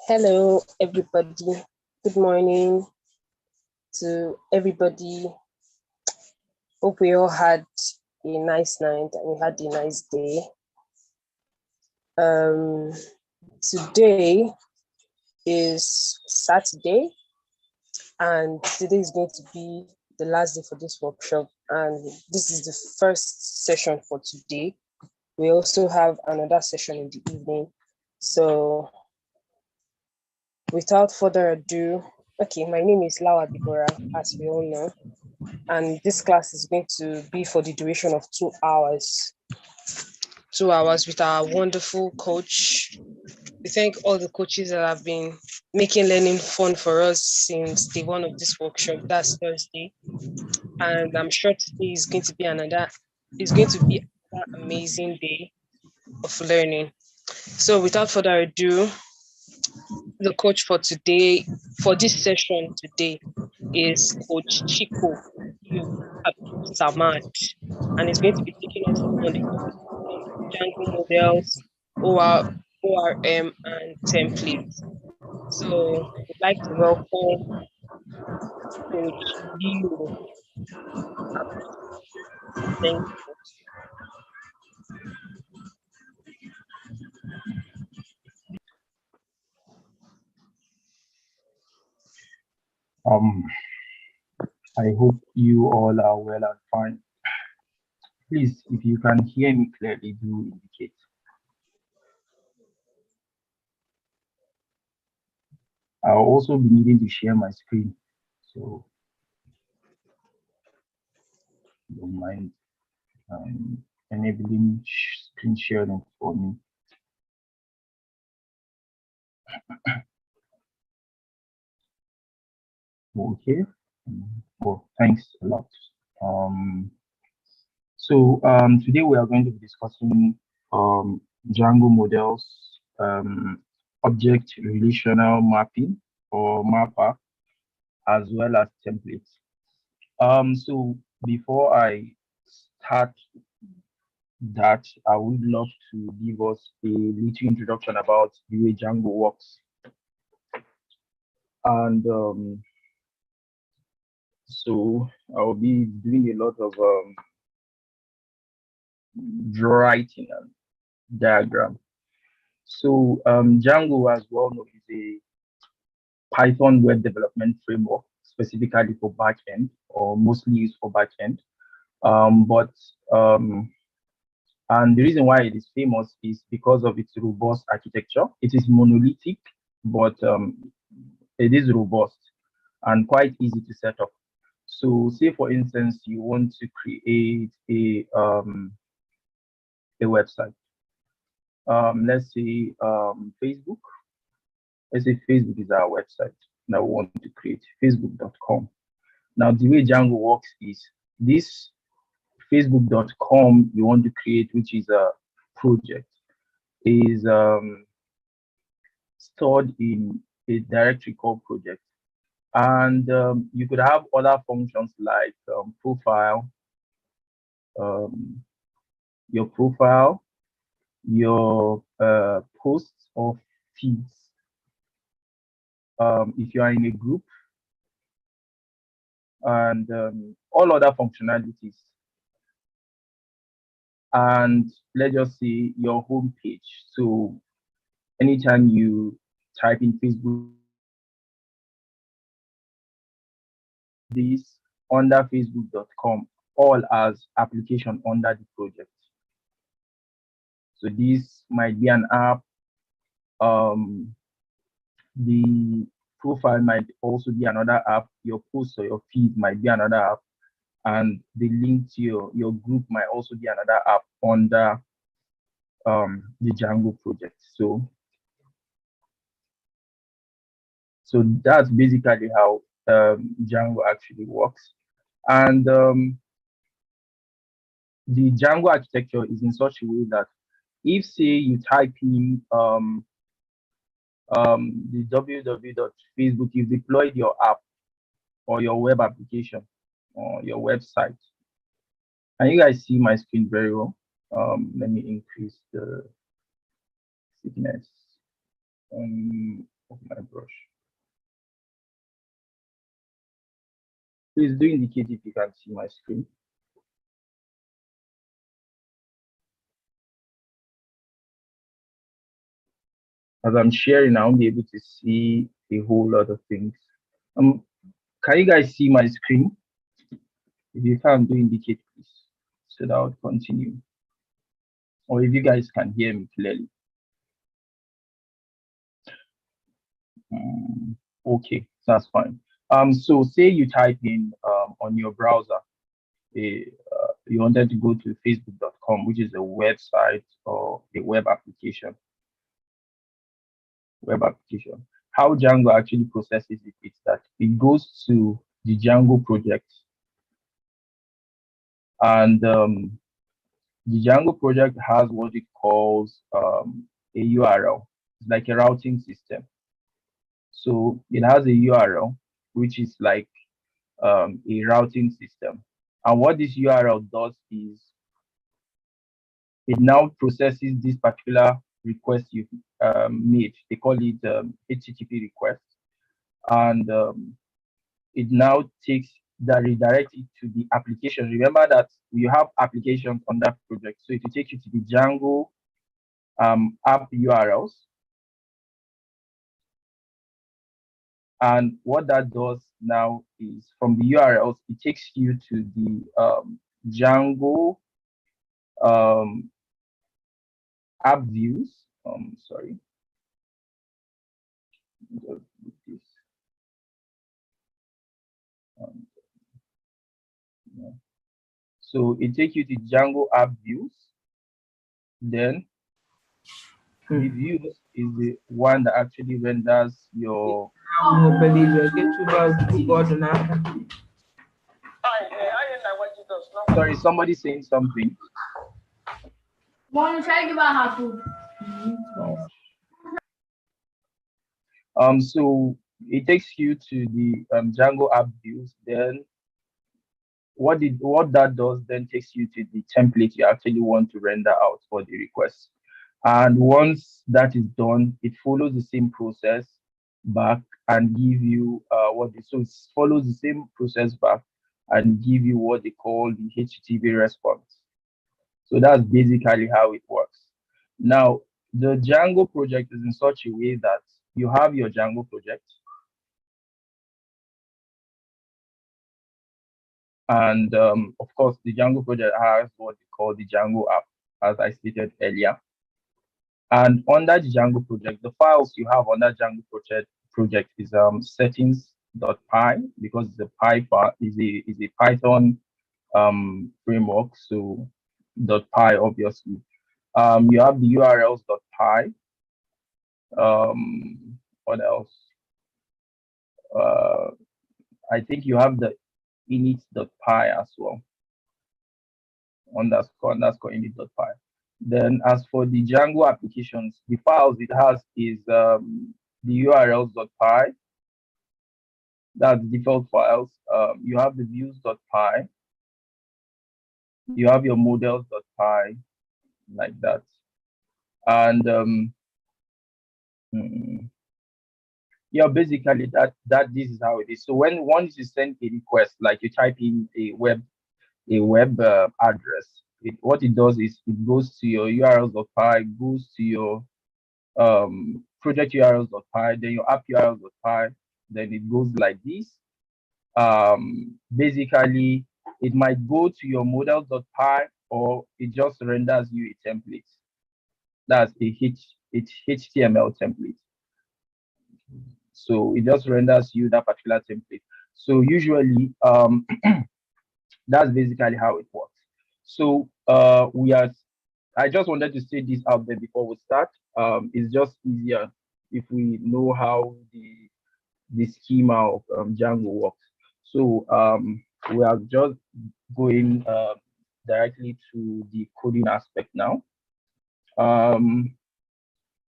Hello, everybody. Good morning to everybody. Hope we all had a nice night and we had a nice day. Today is Saturday, and today is going to be the last day for this workshop. And this is the first session for today. We also have another session in the evening. So without further ado, okay, my name is Lawa Dibora, as we all know, and this class is going to be for the duration of 2 hours. 2 hours with our wonderful coach. We thank all the coaches that have been making learning fun for us since day one of this workshop. That's Thursday, and I'm sure today is going to be another amazing day of learning. So without further ado, the coach for today, for this session today, is Coach Chico Samad, and he's going to be taking us through on the Django models, ORM, and templates. So we'd like to welcome Coach Leo. Thank you. I hope you all are well and fine. Please, if you can hear me clearly, do indicate. I'll also be needing to share my screen, so don't mind enabling screen sharing for me. Okay. Well, thanks a lot. Today we are going to be discussing Django models, object relational mapping or mapper, as well as templates. So before I start that, I would love to give us a little introduction about the way Django works. And so I'll be doing a lot of writing and diagram. So Django, as well known, is a Python web development framework specifically for backend, or mostly used for backend. And the reason why it is famous is because of its robust architecture. It is monolithic, but it is robust and quite easy to set up. So say, for instance, you want to create a website. Let's say Facebook. Let's say Facebook is our website. Now we want to create facebook.com. Now the way Django works is this facebook.com you want to create, which is a project, is stored in a directory called project. And you could have other functions like profile, your profile, your posts or feeds. If you are in a group, and all other functionalities. And let's just say your home page. So anytime you type in Facebook, this under facebook.com, all as application under the project. So this might be an app. The profile might also be another app. Your post or your feed might be another app. and the link to your group might also be another app under the Django project. So that's basically how Django actually works. And the Django architecture is in such a way that if, say, you type in the www.facebook, you've deployed your app or your web application or your website. Can you guys see my screen very well? Let me increase the thickness of my brush. Please do indicate if you can see my screen. As I'm sharing, I won't be able to see a whole lot of things. Can you guys see my screen? If you can't, do indicate, please, so that I would continue. Or if you guys can hear me clearly. Okay, that's fine. So say you type in on your browser, you wanted to go to facebook.com, which is a website or a web application. How Django actually processes it is that it goes to the Django project, and the Django project has what it calls a URL. It's like a routing system. So it has a URL, which is like a routing system. And what this URL does is it now processes this particular request you've made. They call it HTTP request. And it now takes that, redirects it to the application. Remember that you have applications on that project. So it will take you to the Django app URLs. And what that does now is from the URLs, it takes you to the Django app views. Sorry. This. Yeah. So it takes you to Django app views. Then the views is the one that actually renders your. Sorry, somebody saying something. So it takes you to the Django app views. Then what that does then takes you to the template you actually want to render out for the request. And once that is done, it follows the same process back and give you so it follows the same process back and give you what they call the HTTP response. So that's basically how it works. Now, the Django project is in such a way that you have your Django project, and of course, the Django project has what they call the Django app, as I stated earlier. And under the Django project, the files you have on that Django project is settings.py, because it's a is a Python framework, so .py obviously. You have the urls.py. What else? I think you have the init.py as well. Underscore init.py. Then as for the Django applications, the files it has is the urls.py. That's default files. You have the views.py. You have your models.py, like that. And yeah, basically that this is how it is. So when once you send a request, like you type in a web address, what it does is it goes to your urls.py, goes to your project urls.py, then your app urls.py, then it goes like this. Basically, it might go to your models.py, or it just renders you a template. That's it's HTML template. So it just renders you that particular template. So usually, That's basically how it works. So I just wanted to say this out there before we start. It's just easier if we know how the schema of Django works. So we are just going directly to the coding aspect now. Um,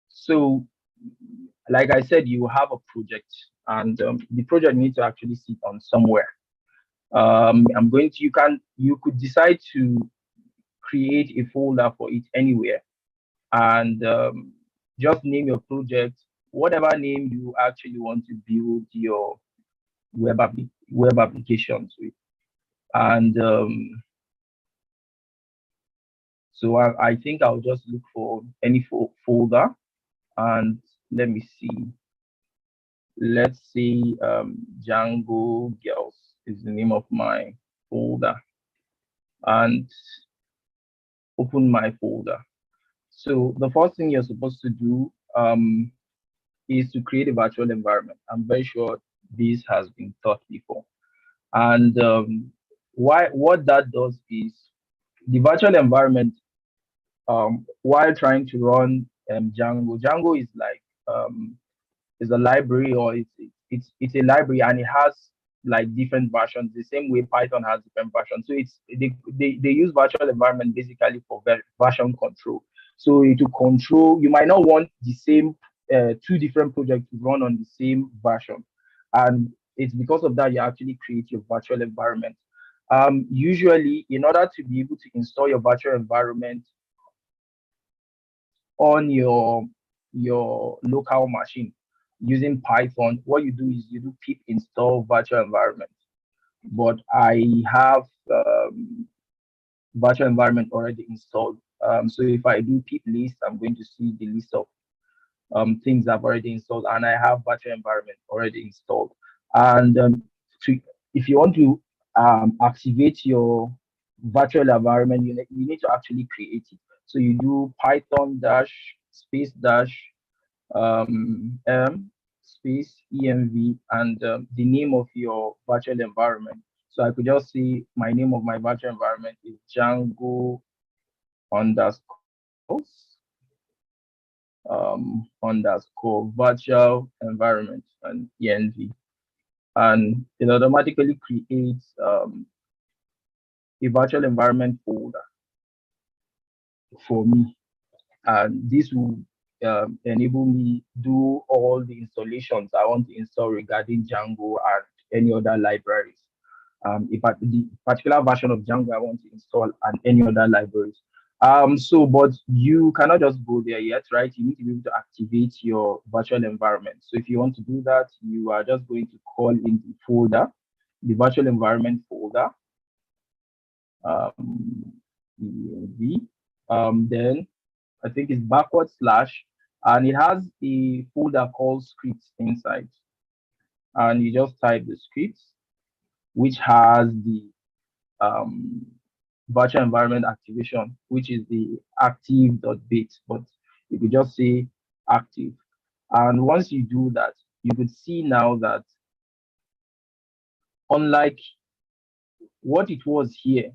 so, like I said, you have a project, and the project needs to actually sit on somewhere. You could decide to create a folder for it anywhere, and just name your project whatever name you actually want to build your web applications with. And so I think I'll just look for any folder, and let me see. Let's see, Django Girls is the name of my folder, and open my folder. So the first thing you're supposed to do is to create a virtual environment. I'm very sure this has been taught before. And why what that does is the virtual environment, while trying to run Django is like is a library, or it's a library, and it has like different versions the same way Python has different versions. So they use virtual environment basically for version control. So to control, you might not want the same two different projects to run on the same version, and it's because of that you actually create your virtual environment. Usually, in order to be able to install your virtual environment on your local machine using Python, what you do is you do pip install virtual environment. But I have virtual environment already installed. So if I do pip list, I'm going to see the list of things I've already installed, and I have virtual environment already installed. And to, if you want to activate your virtual environment, you need to actually create it. So you do Python dash space dash m space env, and the name of your virtual environment. So I could just see my name of my virtual environment is Django underscore girls underscore virtual environment and env, and it automatically creates a virtual environment folder for me, and this will enable me do all the installations I want to install regarding Django and any other libraries. If the particular version of Django I want to install and any other libraries. But you cannot just go there yet, right? You need to be able to activate your virtual environment. So if you want to do that, you are just going to call in the folder, the virtual environment folder, um, env, then I think it's backward slash, and it has a folder called scripts inside. And you just type the scripts, which has the um, virtual environment activation, which is the active.bit, but you could just say active. And once you do that, you could see now that unlike what it was here,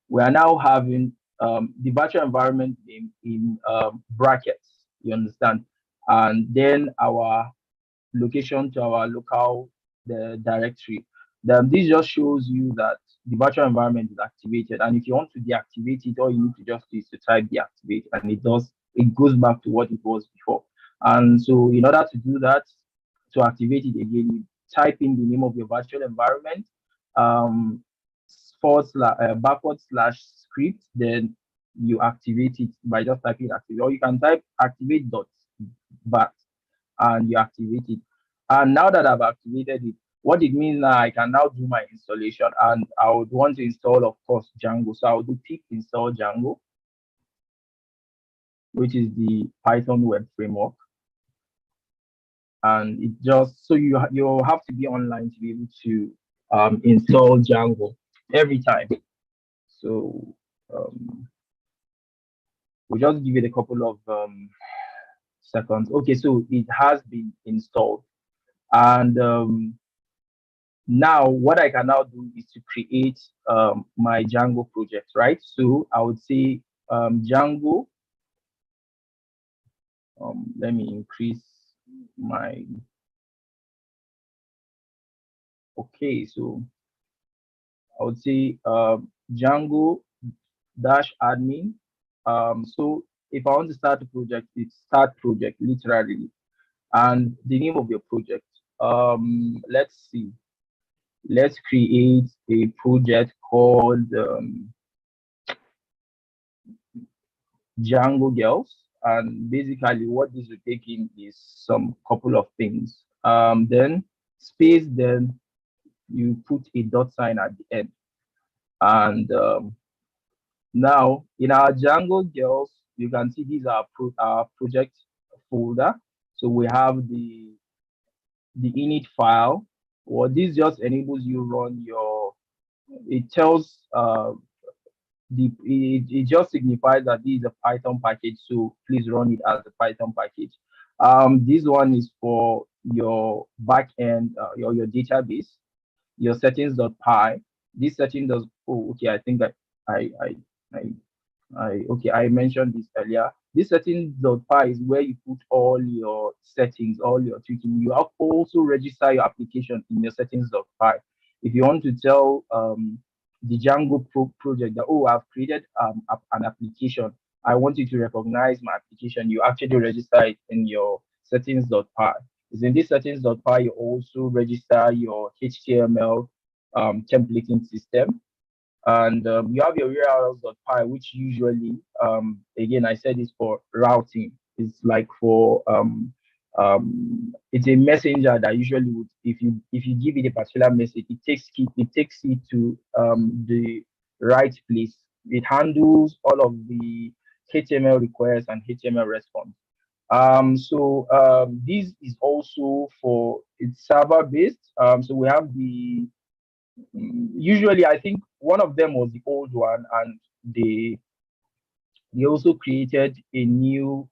we are now having the virtual environment in brackets, you understand? And then our location to our local directory. Then this just shows you that the virtual environment is activated. And if you want to deactivate it, all you need to just do is to type deactivate, and it goes back to what it was before. And so in order to do that, to activate it again, you type in the name of your virtual environment, um, backward slash script, then you activate it by just typing activate, or you can type activate dot bat and you activate it. And now that I've activated it, what it means now, I can now do my installation, and I would want to install, of course, Django. So I'll do pip install Django, which is the Python web framework. And it just, so you have to be online to be able to install Django every time. So we'll just give it a couple of seconds. Okay, so it has been installed, and Now, what I can now do is to create my Django project, right? So I would say Django. Let me increase my. Okay, so I would say Django dash admin. So if I want to start a project, it's start project literally, and the name of your project. Let's see. Let's create a project called Django Girls. And basically, what this will take in is some couple of things. Then space, then you put a dot sign at the end. And now in our Django Girls, you can see these are our project folder. So we have the init file. What this just enables you run your. It tells it just signifies that this is a Python package, so please run it as a Python package. This one is for your backend, your database, your settings.py. This setting does. Oh, okay. I think I I I okay, I mentioned this earlier. This settings.py is where you put all your settings, all your tweaking. You have also register your application in your settings.py. If you want to tell the Django project that, oh, I've created an application, I want you to recognize my application, you actually register it in your settings.py. Is in this settings.py, you also register your HTML templating system, and you have your urls.py, which usually again I said is for routing. It's like for it's a messenger that usually would, if you give it a particular message, it takes it to the right place. It handles all of the HTML requests and HTML response. So this is also for, it's server based. So we have the, usually I think one of them was the old one, and they also created a new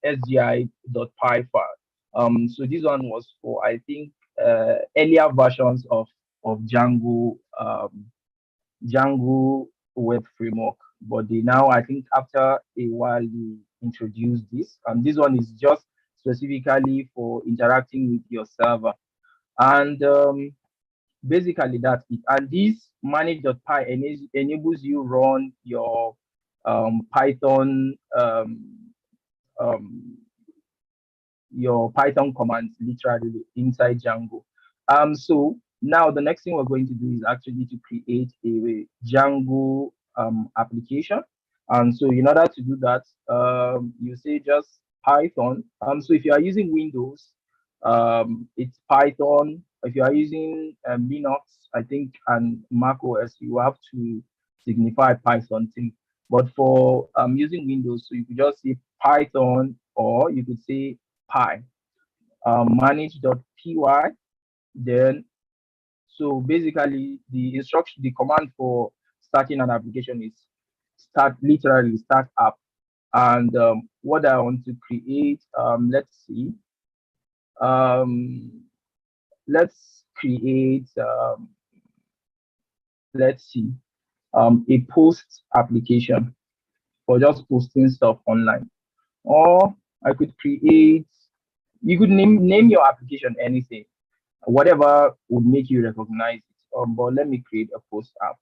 sgi.py file. So this one was for, I think, earlier versions of Django web framework. But they now, I think, after a while, they introduced this, and this one is just specifically for interacting with your server. And basically that's it. And this manage.py enables you run your Python um, your Python commands literally inside Django. So now the next thing we're going to do is actually to create a Django application. And so in order to do that, you say just Python. So if you are using Windows, it's Python. If you are using Linux, I think, and Mac OS, you have to signify Python thing. But for using Windows, so you could just say Python, or you could say py, manage.py. Then, so basically the instruction, the command for starting an application is start, literally start up. And what I want to create, um, let's create, let's see, a post application for just posting stuff online. Or I could create, you could name your application anything, whatever would make you recognize it. But let me create a post app,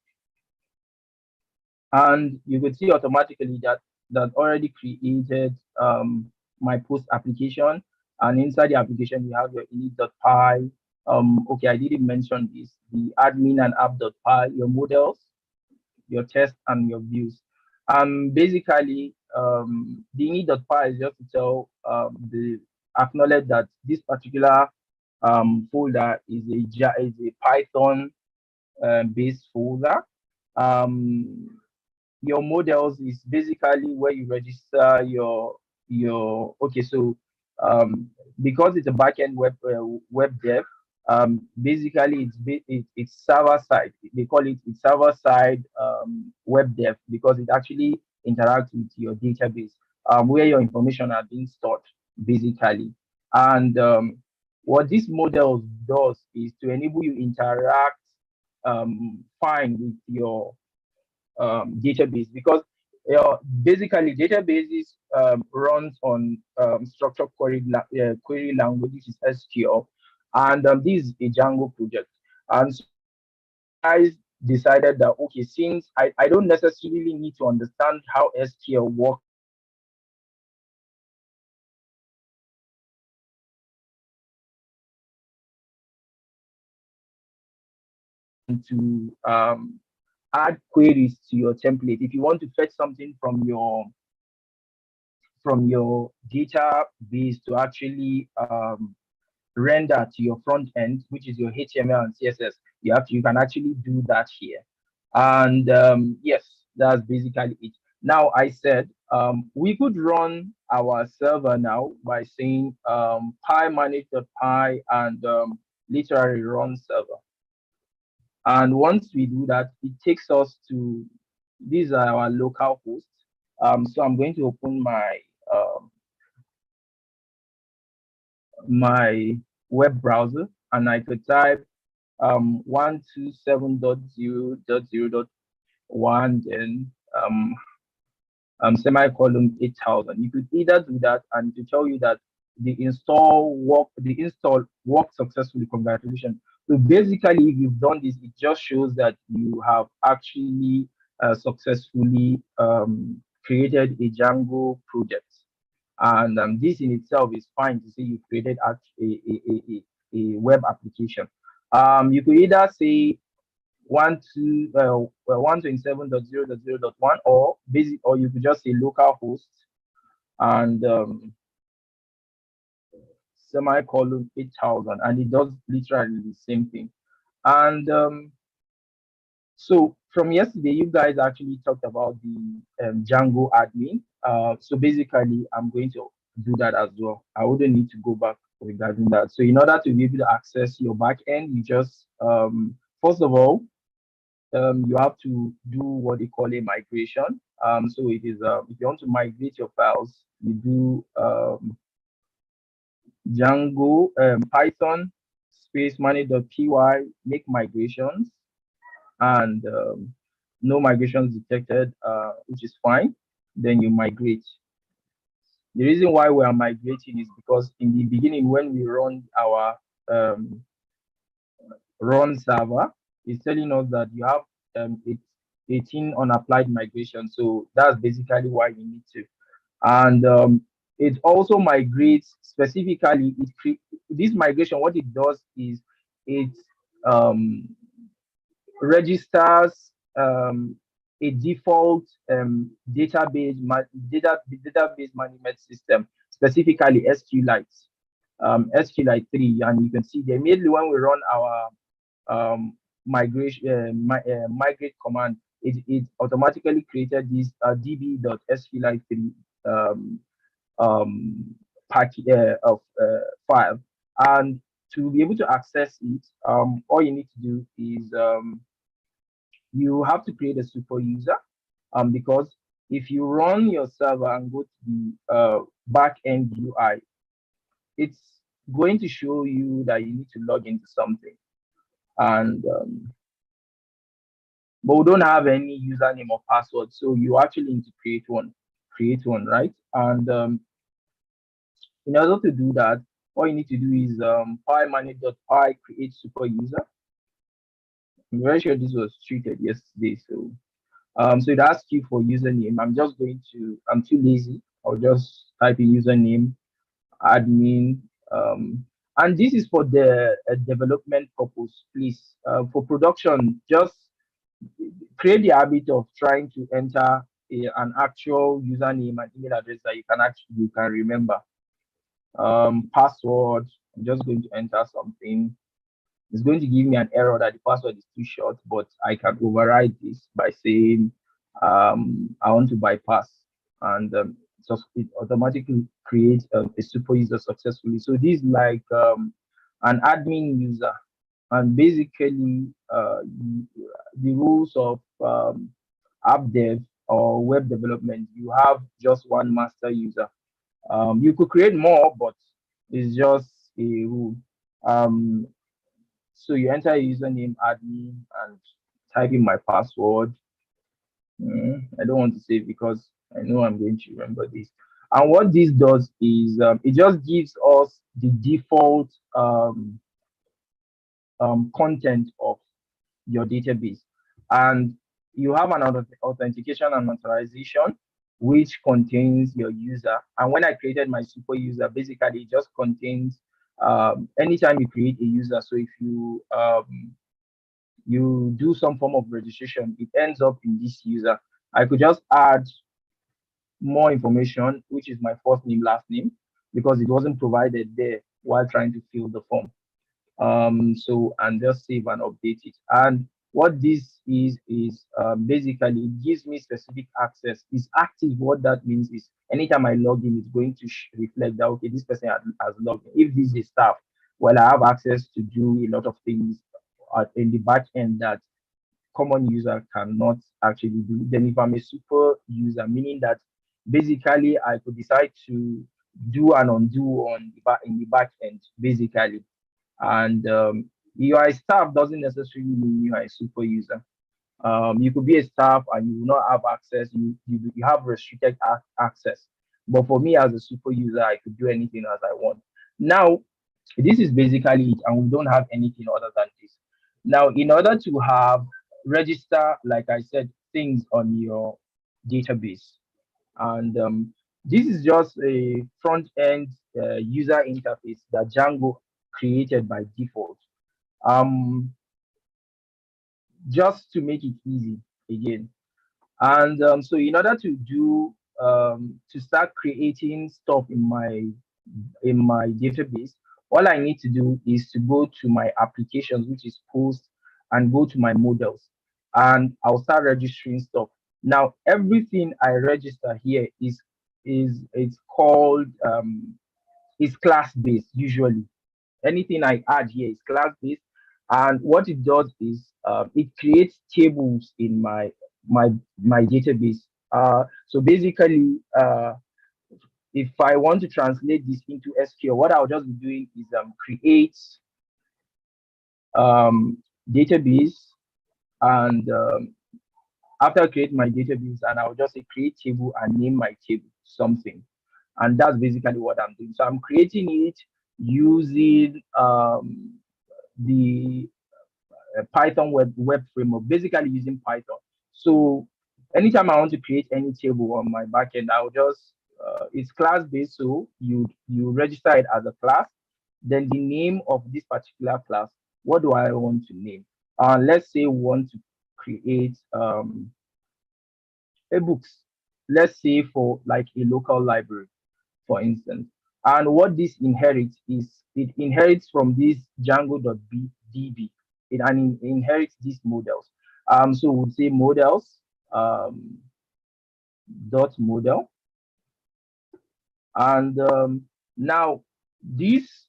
and you could see automatically that already created my post application. And inside the application, you have your init.py. Okay, I didn't mention this: the admin and app.py, your models, your test, and your views. Basically, the init.py is just to tell the acknowledge that this particular folder is a Python based folder. Your models is basically where you register your okay. So because it's a backend web dev, basically it's server side. They call it, it's server side web dev, because it actually interacts with your database, where your information are being stored basically. And What this model does is to enable you interact fine with your database, because basically databases runs on structured query language, which is SQL, and this is a Django project. And so guys decided that, okay, since I don't necessarily need to understand how SQL works to add queries to your template. If you want to fetch something from your database to actually render to your front end, which is your HTML and CSS, you can actually do that here. And yes, that's basically it. Now I said we could run our server now by saying pi manage.py and literally run server. And once we do that, it takes us to, these are our local hosts. So I'm going to open my web browser, and I could type 127.0.0.1, then semicolon 8000. You could either do that and to tell you that the install worked successfully. Congratulations. So basically, if you've done this, it just shows that you have actually successfully created a Django project. And this in itself is fine to say you've created a web application. You could either say 127.0.0.1 or basic, or you could just say localhost and semicolon 8000, and it does literally the same thing. And so from yesterday, you guys actually talked about the Django admin. So basically, I'm going to do that as well. I wouldn't need to go back regarding that. So in order to be able to access your backend, you just first of all, you have to do what they call a migration. So it is if you want to migrate your files, you do Django Python space manage.py, make migrations, and no migrations detected, which is fine. Then you migrate. The reason why we are migrating is because in the beginning, when we run our run server, it's telling us that you have 18 unapplied migration. So that's basically why you need to. And it also migrates specifically. This migration, what it does is it um, registers a default database management system, specifically SQLite, SQLite 3, and you can see that immediately when we run our migrate command, it automatically created this db.sqlite3 um, package of file. And to be able to access it, all you need to do is you have to create a super user, because if you run your server and go to the back end UI, it's going to show you that you need to log into something. And but we don't have any username or password, so you actually need to create one, right? And in order to do that, all you need to do is pymanage.py create super user. I'm very sure this was treated yesterday, so it asks you for username. I'm too lazy. I'll just type in username, admin, and this is for the development purpose. Please, for production, just create the habit of trying to enter an actual username and email address that you can remember. Password, I'm just going to enter something. It's going to give me an error that the password is too short, but I can override this by saying I want to bypass, and it automatically creates a super user successfully. So this is like an admin user, and basically the rules of app dev or web development, you have just one master user. You could create more, but it's just a rule. Um, so you enter a username admin and type in my password. I don't want to say it because I know I'm going to remember this. And what this does is it just gives us the default content of your database. And you have an authentication and authorization, which contains your user. And when I created my super user, basically it just contains anytime you create a user. So if you do some form of registration, it ends up in this user. I could just add more information, which is my first name, last name, because it wasn't provided there while trying to fill the form. So and just save and update it. And what this is basically it gives me specific access. It's active. What that means is anytime I log in, it's going to reflect that okay, this person has logged in. If this is staff, well, I have access to do a lot of things in the back end that common user cannot actually do. Then if I'm a super user, meaning that basically I could decide to do and undo on the back in the back end, basically. And you are a staff doesn't necessarily mean you are a super user. You could be a staff and you will not have access. You have restricted access. But for me as a super user, I could do anything as I want. Now, this is basically it, and we don't have anything other than this. Now, in order to have register, like I said, things on your database, and this is just a front end user interface that Django created by default. Um, just to make it easy again. And so in order to do to start creating stuff in my database, all I need to do is to go to my applications, which is post, and go to my models, and I'll start registering stuff. Now, everything I register here is it's called is class based usually. Anything I add here is class based, and what it does is it creates tables in my database. So basically, if I want to translate this into SQL, what I'll just be doing is create um, database, and after I create my database, and I'll just say create table and name my table something, and that's basically what I'm doing. So I'm creating it using the Python web framework, basically using Python. So anytime I want to create any table on my backend, I'll just it's class based. So you register it as a class, then the name of this particular class. What do I want to name? Let's say we want to create ebooks. Let's say for like a local library, for instance. And what this inherits is it inherits from this Django.db. It inherits these models. So we'll say models um, dot model, and now this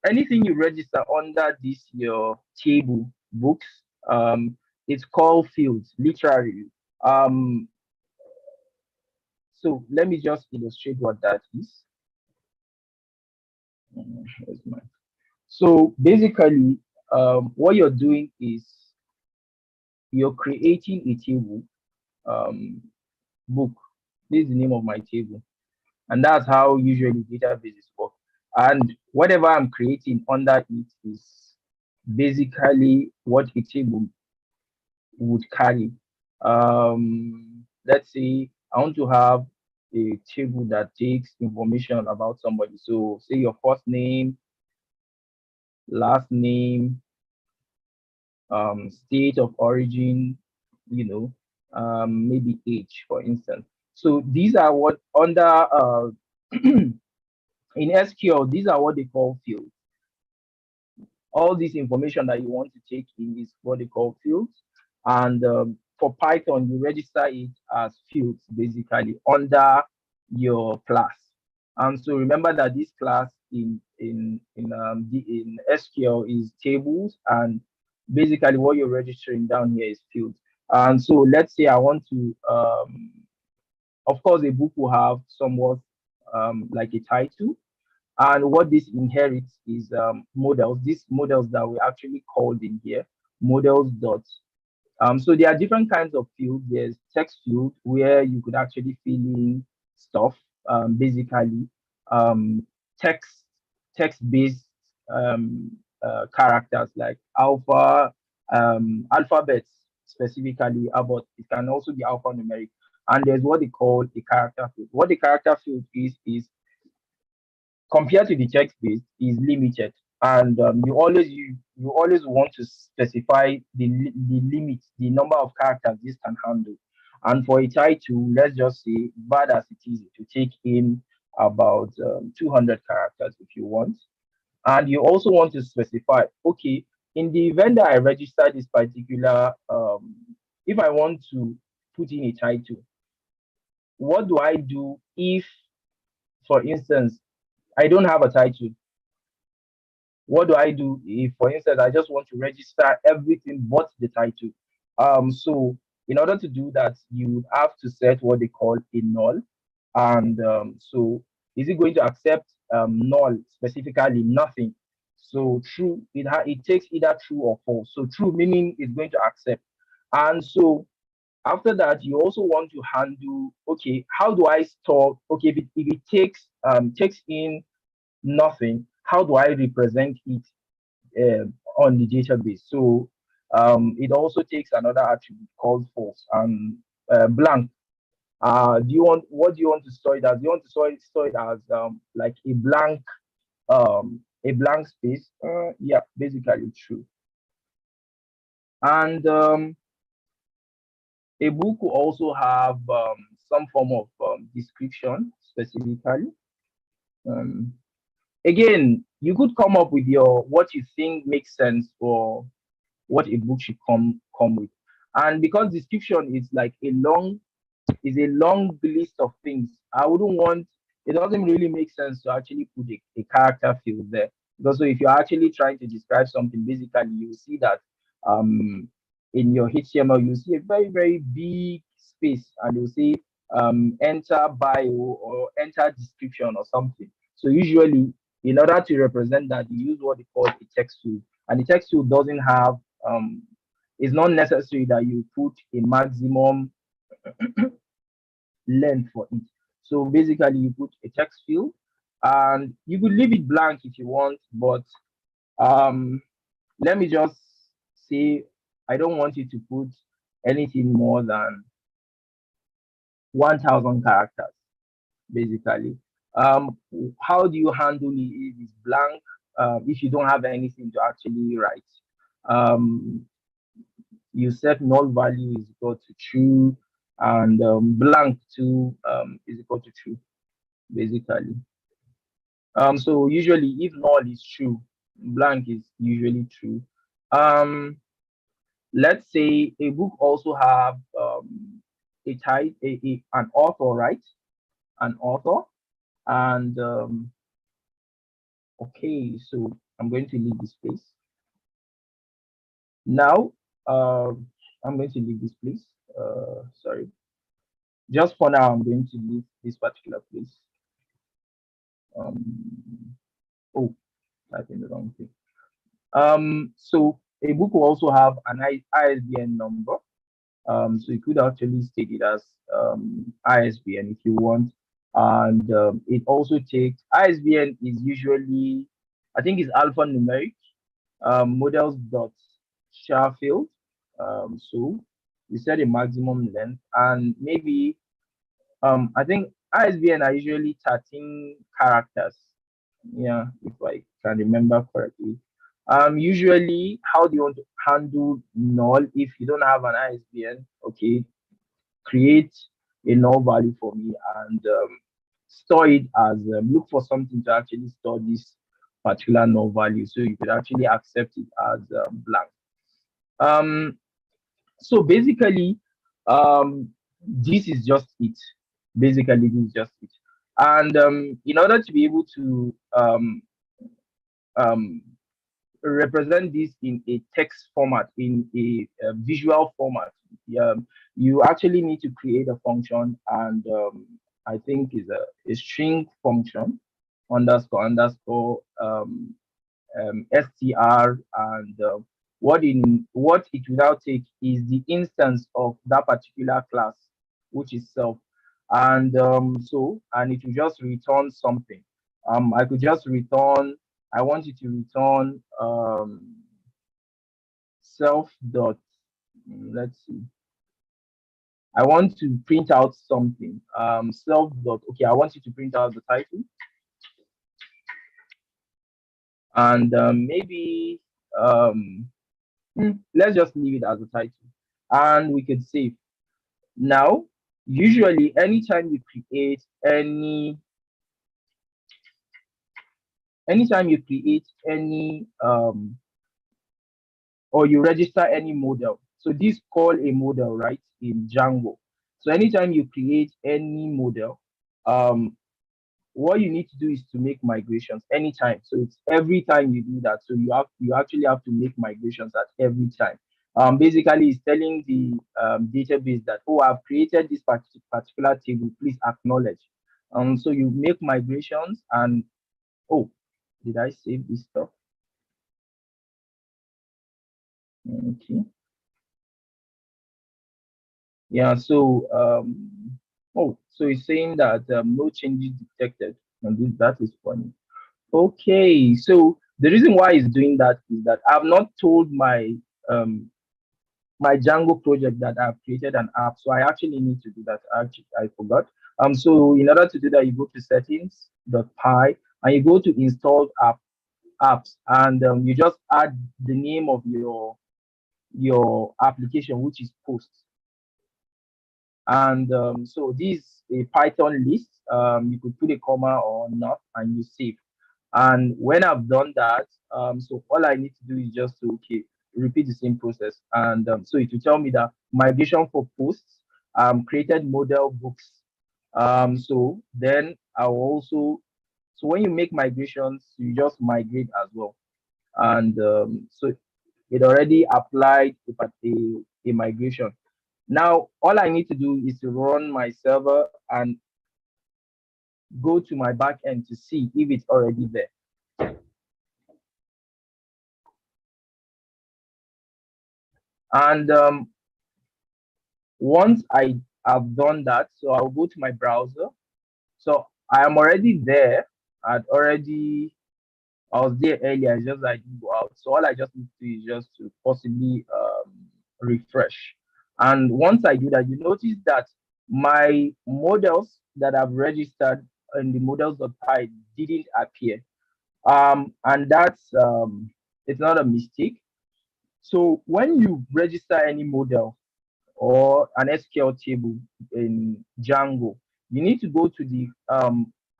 anything you register under this your table books, it's called fields literally. Um, so let me just illustrate what that is. Here's mine. So basically, what you're doing is you're creating a table um, book. This is the name of my table, and that's how usually databases work. And whatever I'm creating under it is basically what a table would carry. Let's say I want to have a table that takes information about somebody. So say your first name, last name, state of origin, you know, maybe age, for instance. So these are what under in SQL, these are what they call fields. All this information that you want to take in is what they call fields. And for Python, you register it as fields basically under your class. And so remember that this class in SQL is tables, and basically what you're registering down here is fields. And so let's say I want to, of course, a book will have somewhat like a title, And what this inherits is models. These models that we actually called in here, models dot. So there are different kinds of fields. There's text field where you could actually fill in stuff, basically um, text text-based characters like alphabets specifically, but it can also be alphanumeric. And there's what they call a character field. What the character field is compared to the text based is limited, and you always want to specify the limit, the number of characters this can handle. And for a title, let's just say, bad as it is, to take in about 200 characters if you want. And you also want to specify, okay, in the event that I register this particular if I want to put in a title, what do I do if, for instance, I don't have a title? What do I do if, for instance, I just want to register everything but the title? So in order to do that, you would have to set what they call a null. And so is it going to accept null, specifically nothing? So true, it takes either true or false. So true meaning it's going to accept. And so after that, you also want to handle, okay, how do I store? Okay, if it takes in nothing, how do I represent it on the database? So it also takes another attribute called false and blank. Do you want, what do you want to store it as? Do you want to store it as like a blank space? Yeah, basically true. And a book will also have some form of description specifically. Um, Again, you could come up with your what you think makes sense for what a book should come with. And because description is a long list of things, I wouldn't want, it doesn't really make sense to actually put a character field there. Because so if you're actually trying to describe something, basically you see that um in your HTML you see a very, very big space, and you'll say enter bio or enter description or something. So usually, in order to represent that, you use what they call a text field. And the text field doesn't have it's not necessary that you put a maximum length for it. So basically, you put a text field, and you could leave it blank if you want. But um, let me just say, I don't want you to put anything more than 1,000 characters. Basically, um, how do you handle it if it's blank? If you don't have anything to actually write, um, you set null value is equal to true, and blank to is equal to true, basically. So usually if null is true, blank is usually true. Um, let's say a book also have a type, an author, right? An author, and okay, so I'm going to leave this place now. I'm going to leave this place. Sorry, just for now, I'm going to leave this particular place. Um, oh, typing the wrong thing. So a book will also have an ISBN number. So you could actually state it as ISBN if you want. And it also takes ISBN is usually, I think, is alphanumeric, models dot char field. So you set a maximum length, and maybe I think ISBN are usually 13 characters. Yeah, if I can remember correctly. Usually, how do you want to handle null if you don't have an ISBN? Okay, create a null value for me, and store it as look for something to actually store this particular null value, so you could actually accept it as blank. Um, so basically, this is just it. Basically, this is just it. And in order to be able to um, represent this in a text format, in a visual format, you actually need to create a function, and I think is a string function. underscore underscore str, and what it will now take is the instance of that particular class, which is self, and it will just return something. I could just return. I want you to return self dot. Let's see. I want to print out something. Self dot. Okay, I want you to print out the title, and maybe um, let's just leave it as a title, and we could save. Now, usually, anytime you create any or you register any model. So this call a model, right, in Django. So anytime you create any model, um, what you need to do is to make migrations anytime. So it's every time you do that. So you actually have to make migrations at every time. Basically, it's telling the database that, oh, I've created this particular table. Please acknowledge. So you make migrations, and oh, did I save this stuff? Okay. Yeah. So it's saying that no changes detected, and that is funny. Okay, so the reason why it's doing that is that I've not told um my Django project that I've created an app, so I actually need to do that. Actually, I forgot. So in order to do that, you go to settings.py and you go to install apps, and you just add the name of your application, which is post. And so this a Python list. You could put a comma or not, and you save. And when I've done that, so all I need to do is just to repeat the same process. And so it will tell me that migration for posts, created model books. So then I'll also so when you make migrations, you just migrate as well. And so it already applied a migration. Now, all I need to do is to run my server and go to my backend to see if it's already there. And once I have done that, so I'll go to my browser. So I am already there. I was there earlier. It's just I didn't go out. So all I just need to do is just to possibly refresh. And once I do that, you notice that my models that I've registered in the models.py didn't appear. And that's it's not a mistake. So when you register any model or an SQL table in Django, you need to go to the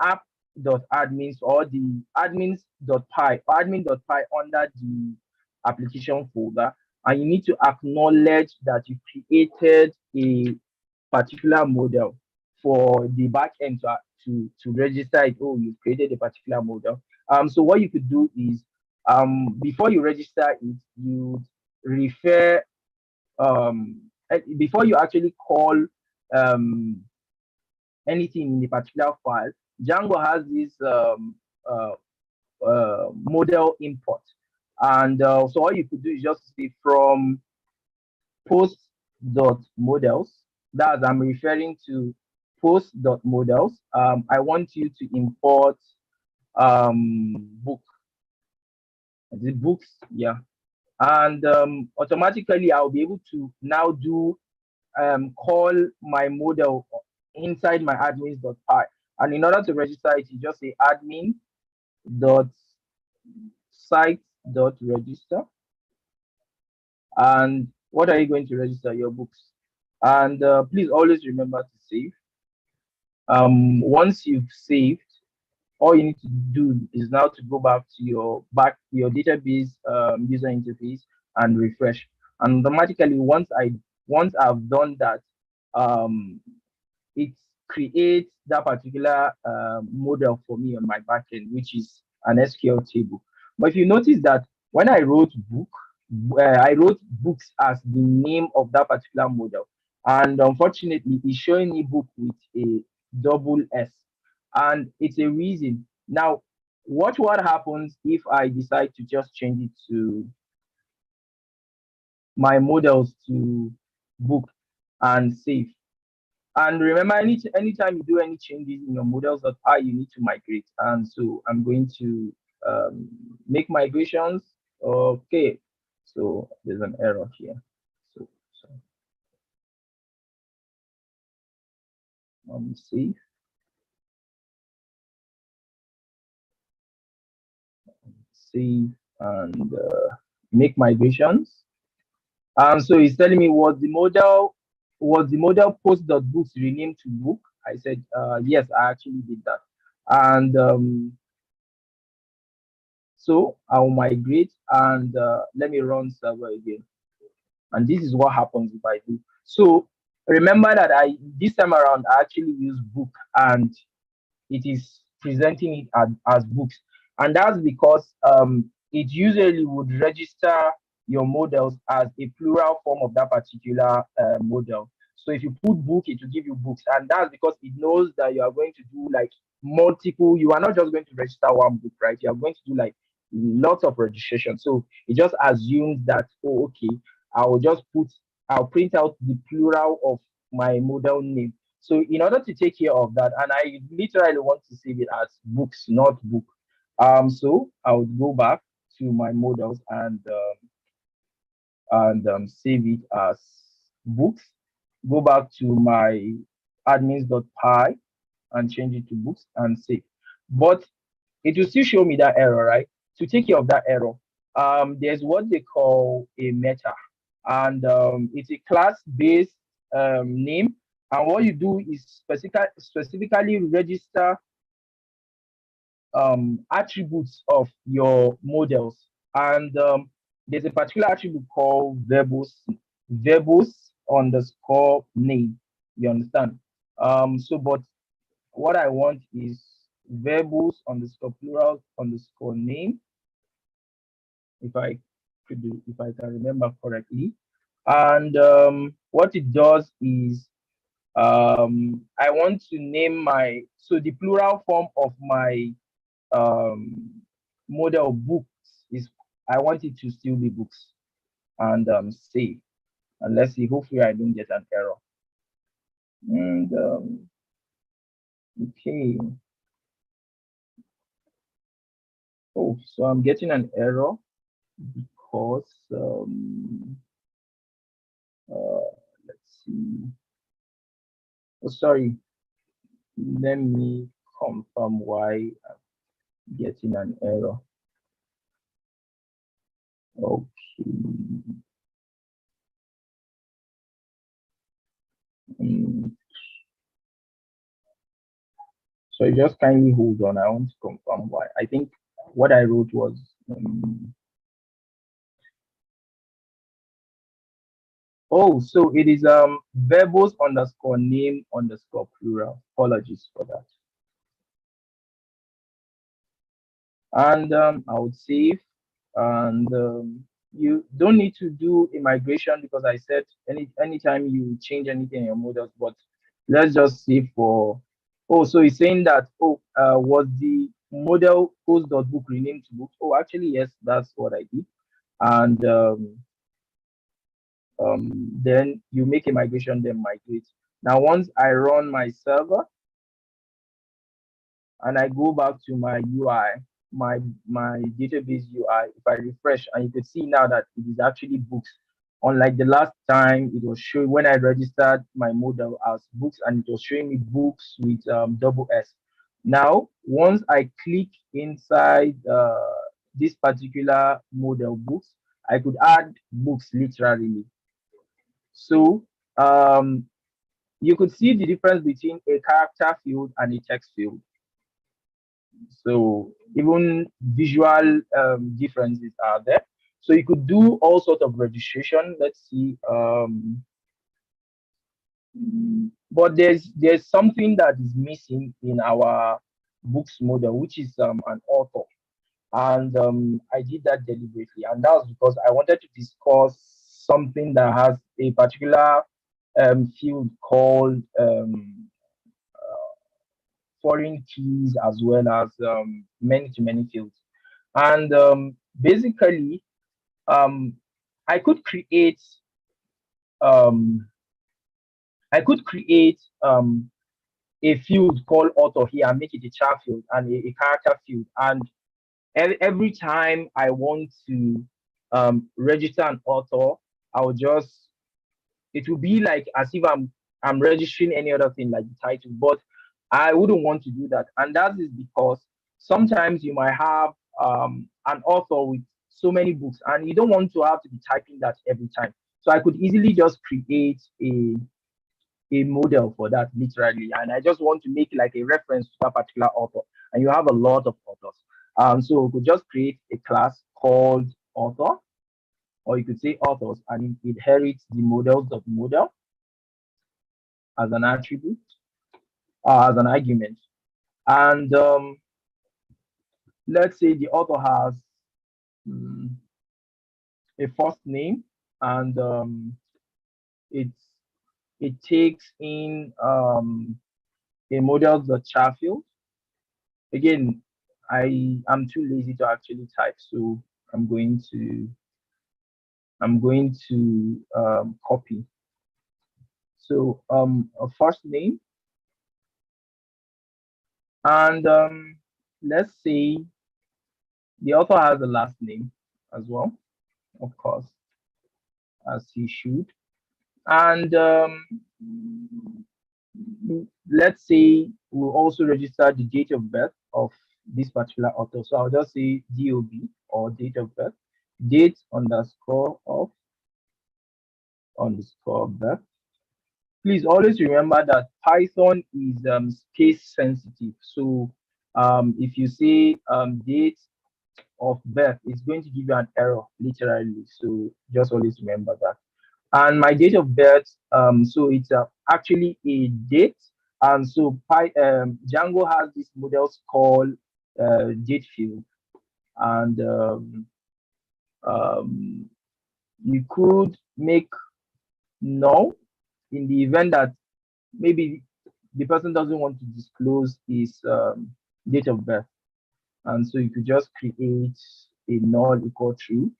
app.admins or the admins.py under the application folder, and you need to acknowledge that you created a particular model for the backend to register it. Oh, you created a particular model. So what you could do is before you register it, you refer before you actually call um, anything in a particular file. Django has this uh, model import, and so all you could do is just say from post.models. That I'm referring to post.models. I want you to import book. The books, yeah, and automatically I'll be able to now do call my model inside my admins.py. And in order to register it, you just say admin dot site dot register. And what are you going to register? Your books. And please always remember to save. Once you've saved, all you need to do is now to go back to your database user interface and refresh. And automatically, once I've done that, um, it creates that particular model for me on my backend, which is an SQL table. But if you notice that when I wrote book, I wrote books as the name of that particular model. And unfortunately, it's showing me book with a double S. And it's a reason. Now, watch what happens if I decide to just change it to my models to book and save. And remember, anytime you do any changes in your models.py, you need to migrate. And so I'm going to make migrations. Okay, so there's an error here. So save, save, and make migrations. And so it's telling me was the model post.books renamed to book? I said yes, I actually did that. And so I'll migrate and let me run server again. And this is what happens if I do. So remember that I this time around I actually use book and it is presenting it as books. And that's because it usually would register your models as a plural form of that particular model. So if you put book, it will give you books. And that's because it knows that you are going to do like multiple, you are not just going to register one book, right? You are going to do like lots of registration. So it just assumes that, oh, okay, I'll print out the plural of my model name. So in order to take care of that, and I literally want to save it as books, not book. So I would go back to my models and save it as books. Go back to my admins.py and change it to books and save. But it will still show me that error, right? To take care of that error, there's what they call a meta, and it's a class-based name. And what you do is specifically register attributes of your models. And there's a particular attribute called verbose _name. You understand? But what I want is verbose _ plural _ name, if I if I can remember correctly. And what it does is I want to name the plural form of my um, model books is, I want it to still be books, and save. And let's see, hopefully I don't get an error. And okay. Oh, so I'm getting an error because let's see. Oh, sorry. Let me confirm why I'm getting an error. Okay. So just kindly hold on. I want to confirm why. I think what I wrote was so it is verbose _ name _ plural. Apologies for that. And I would save, and you don't need to do a migration because I said anytime you change anything in your models, but let's just save for. Oh, so it's saying that was the model post.book renamed to book? Oh, actually yes, that's what I did. And then you make a migration, then migrate. Now once I run my server and I go back to my UI, my database UI, if I refresh, and you can see now that it is actually books. Unlike the last time, it was showing when I registered my model as books, and it was showing me books with double S. Now, once I click inside this particular model books, I could add books literally. So you could see the difference between a character field and a text field. So even visual differences are there. So you could do all sorts of registration. Let's see. But there's something that is missing in our books model, which is an author. And I did that deliberately, and that was because I wanted to discuss something that has a particular field called foreign keys as well as many to many fields. And basically, um, I could create um, I could create a field called author here and make it a char field and a character field. And every time I want to register an author, I'll just it will be like as if I'm registering any other thing like the title, but I wouldn't want to do that. And that is because sometimes you might have an author with so many books and you don't want to have to be typing that every time. So I could easily just create a model for that literally. And I just want to make like a reference to that particular author. And you have a lot of authors. So we could just create a class called author, or you could say authors, and it inherits the models of model as an attribute, as an argument. And let's say the author has mm, a first name, and it's it takes in a model.char field. Again, I am too lazy to actually type, so I'm going to I'm going to copy. So a first name, and let's say the author has a last name as well, of course, as he should. And let's say we'll also register the date of birth of this particular author. So I'll just say DOB or date of birth, date underscore of underscore birth. Please always remember that Python is space sensitive. So if you say date of birth, it's going to give you an error literally. So just always remember that. And my date of birth, so it's actually a date. And so Django has this models called date field. And um, you could make null in the event that maybe the person doesn't want to disclose his date of birth. And so you could just create a null equal true.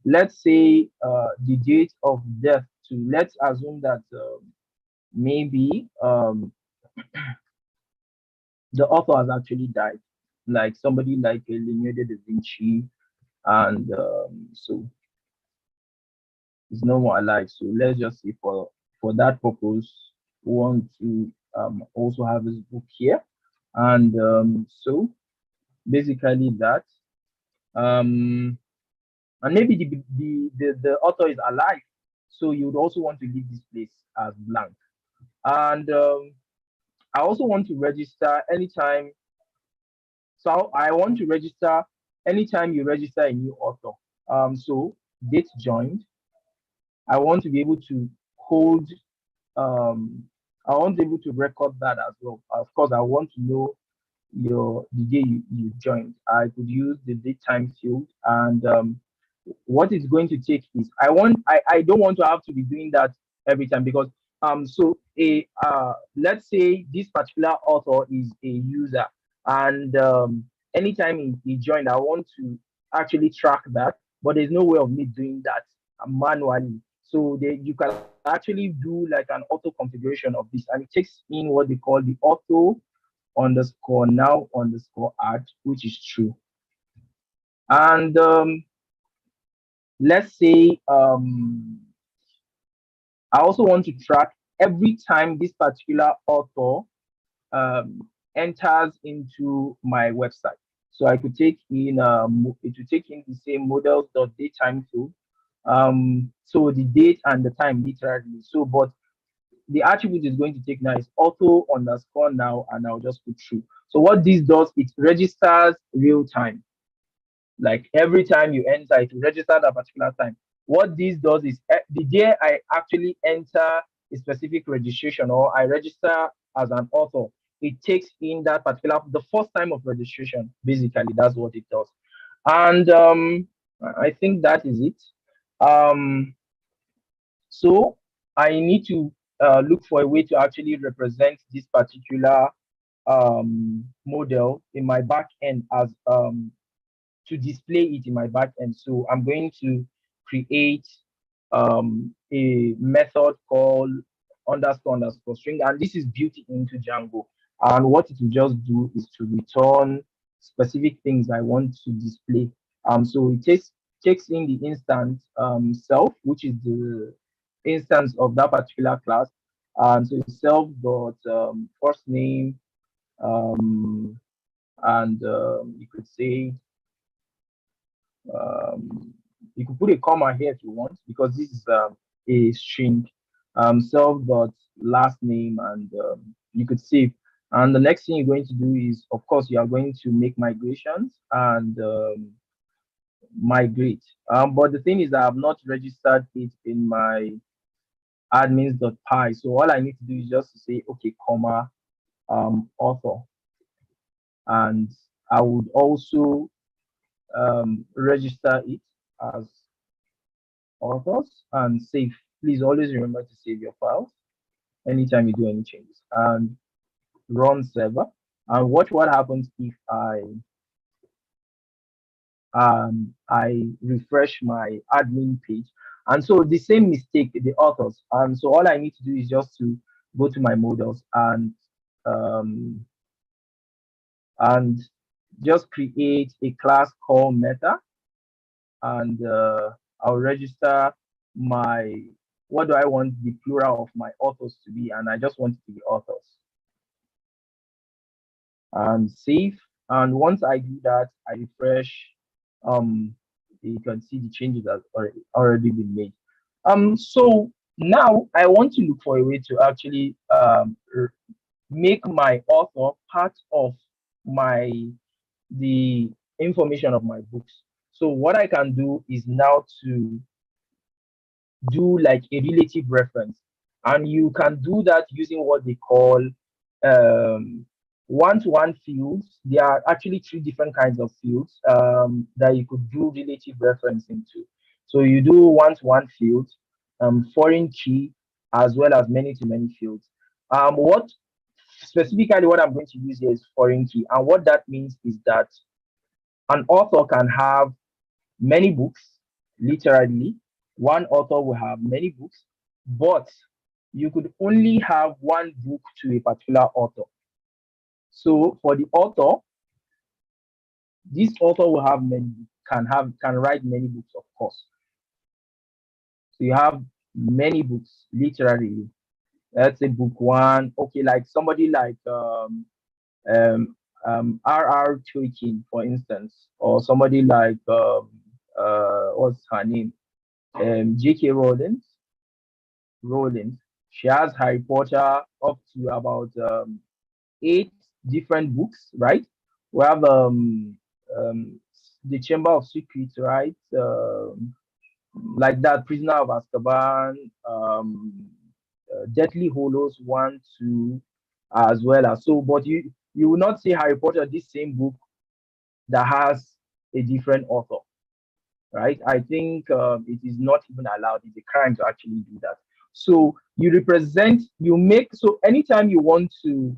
Let's say the date of death to let's assume that maybe the author has actually died, like somebody like Leonardo da Vinci, and so is no more alive. So let's just say for that purpose, we want to also have his book here, and so basically that, and maybe the author is alive, so you would also want to leave this place as blank, and I also want to register anytime. So I want to register anytime you register a new author. So date joined. I want to be able to hold um I want to be able to record that as well. Of course, I want to know the day you joined. I could use the date time field, and what it's going to take is I don't want to have to be doing that every time, because so a let's say this particular author is a user, and anytime he joined, I want to actually track that, but there's no way of me doing that manually. So you can actually do like an auto configuration of this, and it takes in what they call the auto underscore now underscore add, which is true. And let's say I also want to track every time this particular author enters into my website. So I could take in it will take in the same models.datetime field. So the date and the time literally. So but the attribute is going to take now is auto underscore now, and I'll just put true. So what this does, it registers real time. Like every time you enter, it will register that particular time. What this does is the day I actually enter a specific registration, or I register as an author, it takes in that particular the first time of registration. Basically, that's what it does. And I think that is it. Um, so I need to look for a way to actually represent this particular model in my back end as to display it in my back end. So I'm going to create a method called underscore string, and this is built into Django. And what it will just do is to return specific things I want to display. So it takes in the instance self, which is the instance of that particular class. And so it's self dot first name, um, and you could say um, you could put a comma here if you want, because this is a string. Self dot last name, and you could save. And the next thing you're going to do is, of course, you are going to make migrations and migrate. But the thing is, I have not registered it in my admins.py. So all I need to do is just to say, okay, comma, author. And I would also register it as authors and save. Please always remember to save your files anytime you do any changes, and run server, and watch what happens if I refresh my admin page. And so the same mistake, the authors. And so all I need to do is just to go to my models um, and just create a class called meta, and I'll register my, what do I want the plural of my authors to be, and I just want it to be authors, and save. And once I do that, I refresh, you can see the changes that already been made. So now I want to look for a way to actually make my author part of my the information of my books. So what I can do is now to do like a relative reference, and you can do that using what they call um, one-to-one fields. There are actually three different kinds of fields that you could do relative reference into. So you do one-to-one fields, foreign key, as well as many-to-many fields. What specifically what I'm going to use here is foreign key, and what that means is that an author can have many books, literally. One author will have many books, but you could only have one book to a particular author. So for the author, this author will have many, can write many books, of course. So you have many books, literally. Let's say book one, okay, like somebody like um, R.R. Tolkien, for instance, or somebody like what's her name? J.K. Rowling. She has Harry Potter up to about 8 different books, right? We have um, the Chamber of Secrets, right? Like that, Prisoner of Azkaban, Deathly Hollows 1, 2, as well as so. But you will not see Harry Potter, this same book that has a different author, right? I think it is not even allowed. It's a crime to actually do that. So you represent, you make, so anytime you want to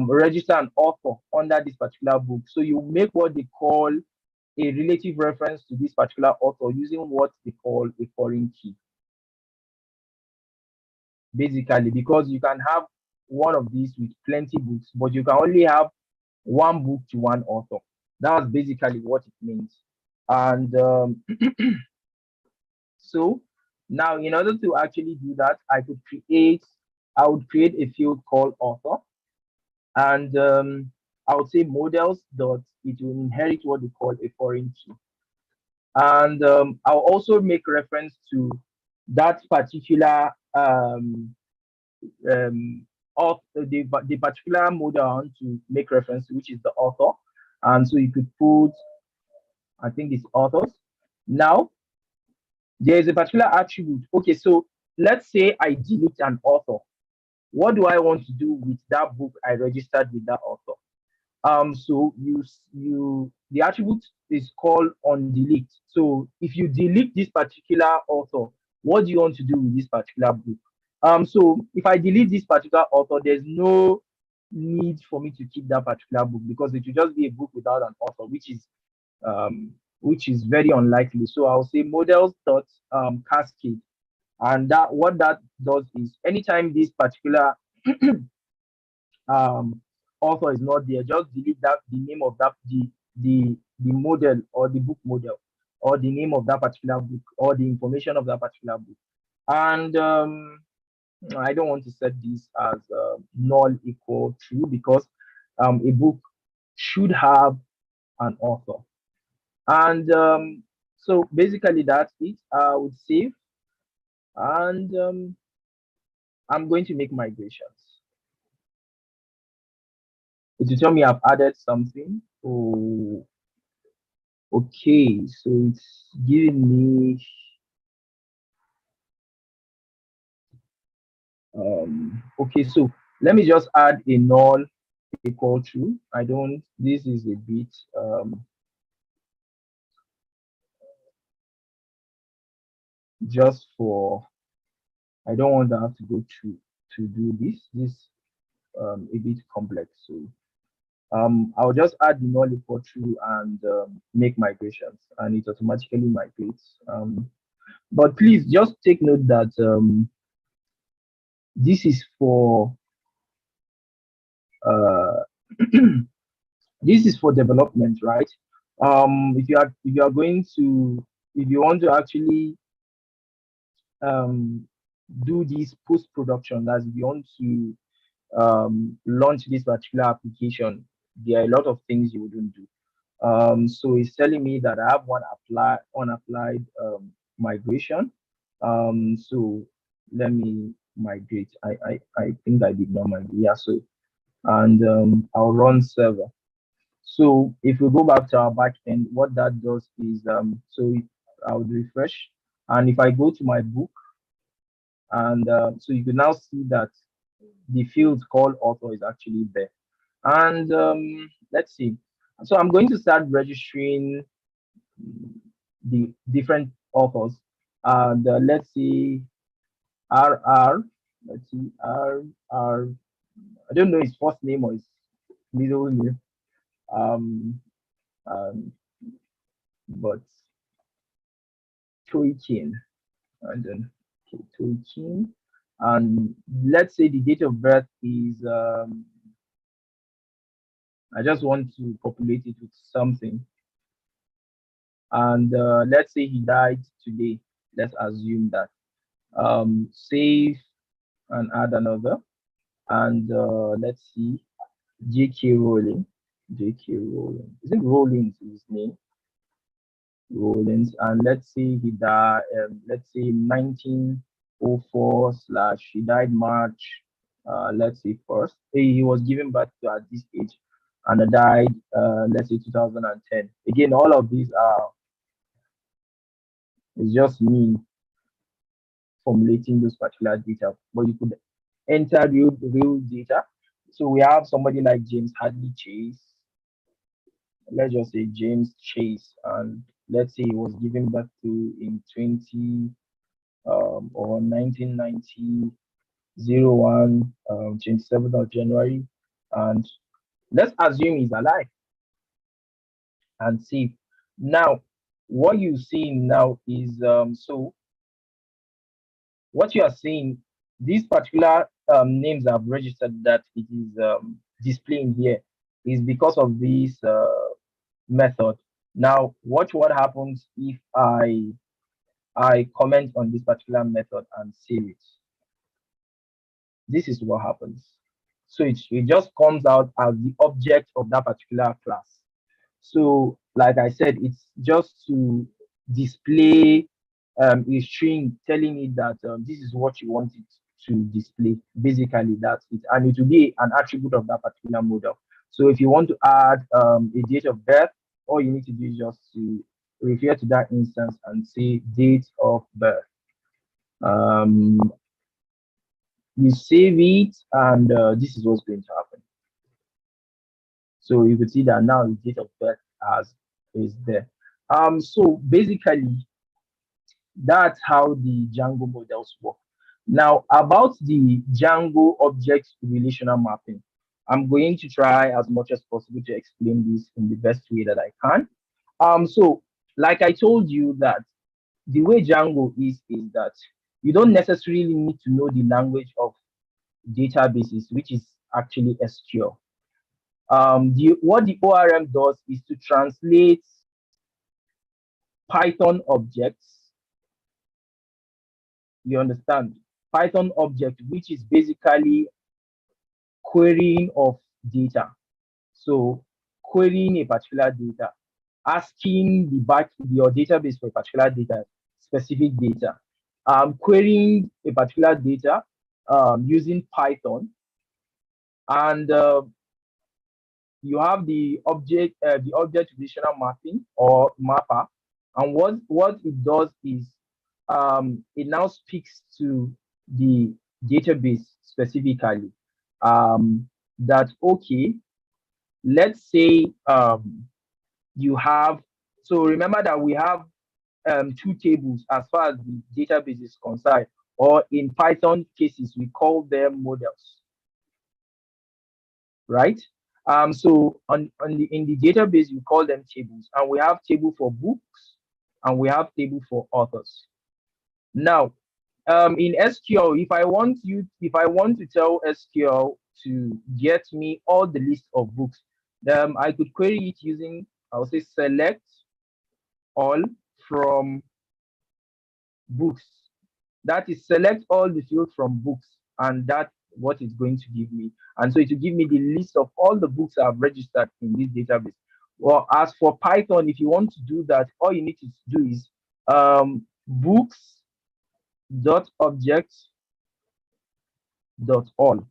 register an author under this particular book, so you make what they call a relative reference to this particular author using what they call a foreign key. Basically, because you can have one of these with plenty books, but you can only have one book to one author. That's basically what it means. And so now, in order to actually do that, I would create a field called author, and I would say models dot, it will inherit what they call a foreign key. And I'll also make reference to that particular of the particular model I want to make reference to, which is the author. And so you could put, I think it's authors. Now, there is a particular attribute. Okay, so let's say I delete an author. What do I want to do with that book I registered with that author? So you the attribute is called on delete. So if you delete this particular author, what do you want to do with this particular book? So if I delete this particular author, there's no need for me to keep that particular book, because it will just be a book without an author, which is very unlikely. So I'll say models dot cascade, and that what that does is anytime this particular um, author is not there, just delete that the name of that the model or the book model or the name of that particular book or the information of that particular book. And I don't want to set this as null equal true, because a book should have an author. And so basically that's it. I would save, and I'm going to make migrations. Did you tell me I've added something? Oh, okay. So it's giving me okay. So let me just add a null equal true. I don't. This is a bit just for. I don't want to have to go to do this. This a bit complex. So I'll just add the null equal true and make migrations, and it automatically migrates. But please just take note that this is for uh, this is for development, right? If you are going to, if you want to actually um, do this post production, as if you want to launch this particular application, there are a lot of things you wouldn't do. So it's telling me that I have one unapplied migration. So let me migrate. I think I did not migrate. Yeah. So and I'll run server. So if we go back to our back end, what that does is so I would refresh, and if I go to my book, and so you can now see that the field called author is actually there. And let's see. So I'm going to start registering the different authors. And let's see, RR. Let's see, RR. I don't know his first name or his middle name. Um, um, but Toikin. And then Toikin. And let's say the date of birth is, I just want to populate it with something. And let's say he died today. Let's assume that. Save and add another. And let's see, J.K. Rowling. J.K. Rowling. Is it Rowling his name? Rowling. And let's say he died, let's say 1904 slash, he died March, let's say first. He was given birth to at this age and died, let's say 2010. Again, all of these are, it's just me formulating those particular data, but you could enter real data. So we have somebody like James Hadley Chase. Let's just say James Chase, and let's say he was given birth to in 20 or 1990 01 27th of January, and let's assume he's alive and safe. Now, what you see now is so what you are seeing, these particular names I've registered that it is displaying here is because of this method. Now, watch what happens if I comment on this particular method and save it. This is what happens. So it just comes out as the object of that particular class. So, like I said, it's just to display a string telling it that this is what you want it to display. Basically, that's it, and it will be an attribute of that particular model. So, if you want to add a date of birth, all you need to do is just to refer to that instance and say date of birth. Um, you save it, and this is what's going to happen. So you can see that now the date of birth as is there. So basically, that's how the Django models work. Now, about the Django object relational mapping. I'm going to try as much as possible to explain this in the best way that I can. So like I told you that the way Django is that you don't necessarily need to know the language of databases, which is actually SQL. What the ORM does is to translate Python objects. You understand? Python object, which is basically querying of data. So querying a particular data, asking your database for a particular data, specific data, querying a particular data using Python, and you have the object relational mapping or mapper, and what it does is it now speaks to the database specifically, that okay, let's say you have, so remember that we have two tables as far as the database is concerned, or in Python cases we call them models, right? So in the database you call them tables, and we have table for books and we have table for authors. Now in SQL, if I want to tell SQL to get me all the list of books, I could query it using, I'll say select all from books. That is, select all the fields from books, and that's what it's going to give me. And so it will give me the list of all the books I've registered in this database. Well, as for Python, if you want to do that, all you need to do is books dot object dot all,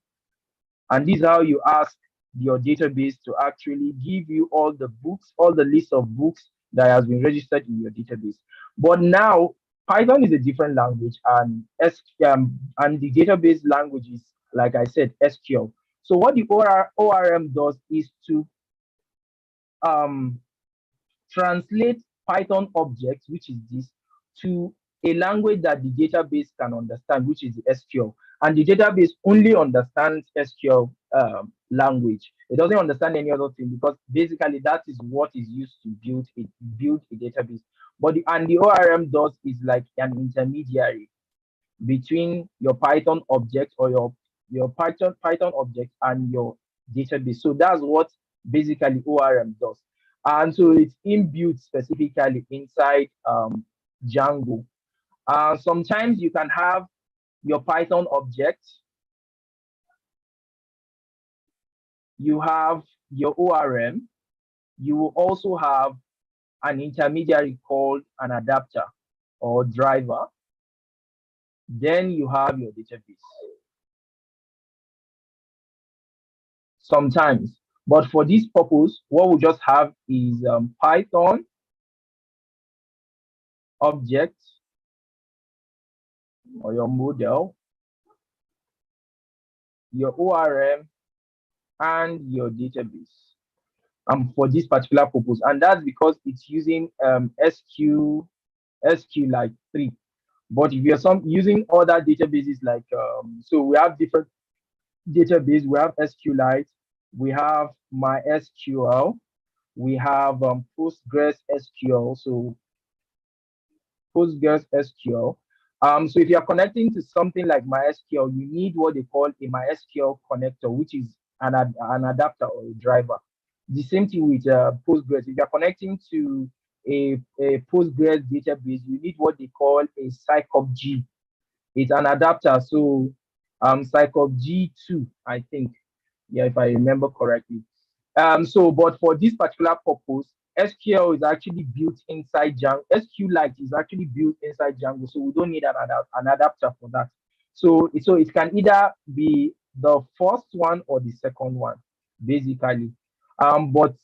and this is how you ask your database to actually give you all the books, all the list of books that has been registered in your database. But now Python is a different language, and and the database language is, like I said, SQL. So what the ORM does is to um, translate Python objects, which is this, to a language that the database can understand, which is the SQL. And the database only understands SQL language. It doesn't understand any other thing, because basically that is what is used to build a database. But the ORM does is like an intermediary between your Python object, or your Python object and your database. So that's what basically ORM does. And so it's inbuilt specifically inside Django. Sometimes you can have your Python object, you have your ORM, you will also have an intermediary called an adapter or driver. Then you have your database. Sometimes, but for this purpose, what we just have is Python object or your model, your ORM, and your database. For this particular purpose, and that's because it's using SQLite 3. But if you're using other databases, like so we have different database, we have SQLite, we have MySQL, we have Postgres SQL. So Postgres SQL. So if you're connecting to something like MySQL, you need what they call a MySQL connector, which is an adapter or a driver. The same thing with Postgres. If you're connecting to a Postgres database, you need what they call a G. It's an adapter. So G2, I think. Yeah, if I remember correctly. But for this particular purpose, SQL is actually built inside Django. SQLite is actually built inside Django, so we don't need an adapter for that. So it can either be the first one or the second one, basically. But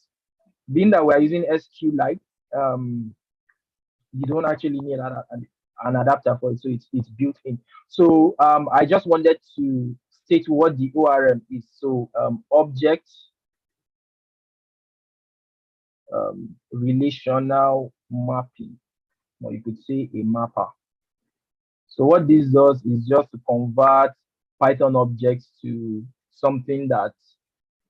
being that we're using SQLite, you don't actually need an adapter for it, so it's built in. So I just wanted to state what the ORM is. So object relational mapping, or you could say a mapper. So what this does is just to convert Python objects to something that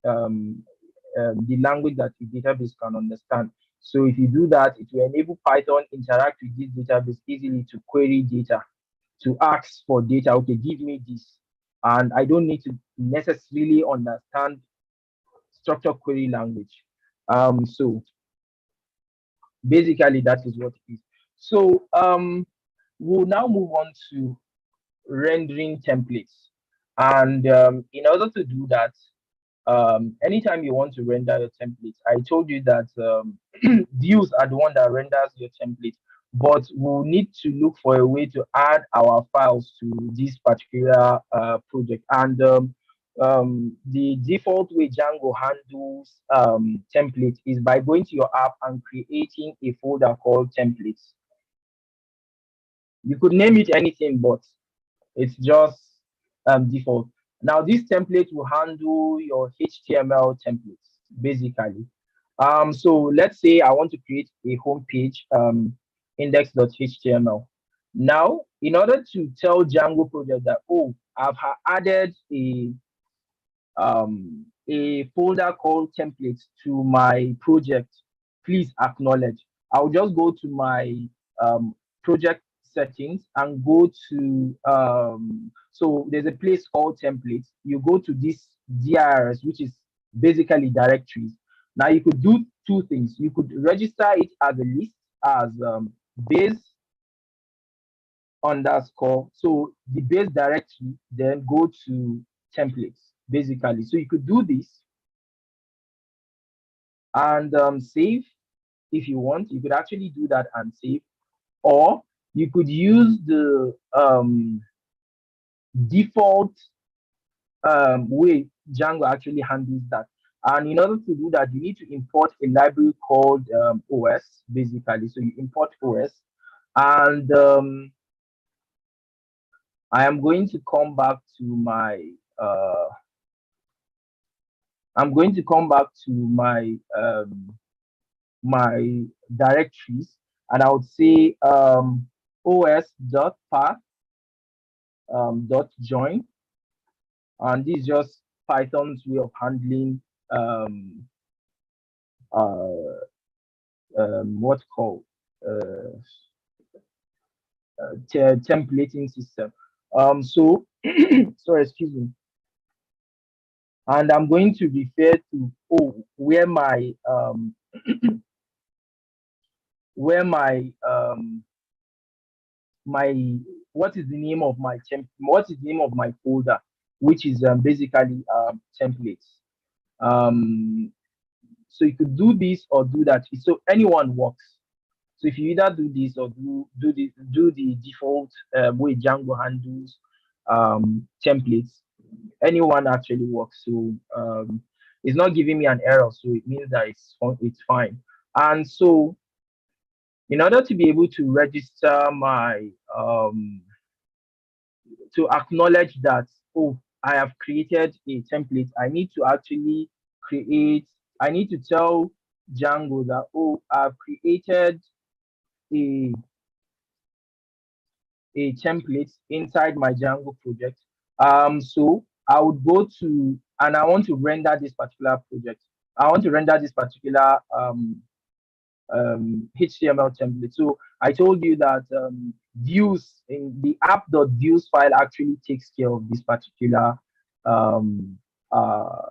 the language that the database can understand. So if you do that, it will enable Python interact with this database easily to query data, to ask for data. Okay, give me this, and I don't need to necessarily understand structured query language. So basically, that is what it is. So we'll now move on to rendering templates, and in order to do that, anytime you want to render your templates, I told you that views are the one that renders your template, but we'll need to look for a way to add our files to this particular project. And the default way Django handles templates is by going to your app and creating a folder called templates. You could name it anything, but it's just default. Now, this template will handle your HTML templates, basically. So let's say I want to create a home page, index.html. Now, in order to tell Django project that, oh, I've added a folder called templates to my project, please acknowledge. I'll just go to my project settings and go to so there's a place called templates. You go to this dirs, which is basically directories. Now you could do two things. You could register it as a list, as base underscore, so the base directory, then go to templates, basically. So you could do this and save if you want. You could actually do that and save, or you could use the default way Django actually handles that. And in order to do that, you need to import a library called OS, basically. So you import OS, and I am going to come back to my I'm going to come back to my directories, and I would say os.path dot join, and this is just Python's way of handling uh, what's called uh, templating system. So sorry, excuse me. And I'm going to refer to where my what is the name of my what is the name of my folder, which is basically templates. Um, so you could do this or do that. So anyone works. So if you either do this or do the default way Django handles templates, anyone actually works. So it's not giving me an error, so it means that it's fine. And so in order to be able to register my to acknowledge that, oh, I have created a template, I need to actually create, I need to tell Django that, oh, I've created a template inside my Django project. So I would go to, and I want to render this particular project. I want to render this particular HTML template. So I told you that views in the app.views file actually takes care of this particular um, uh,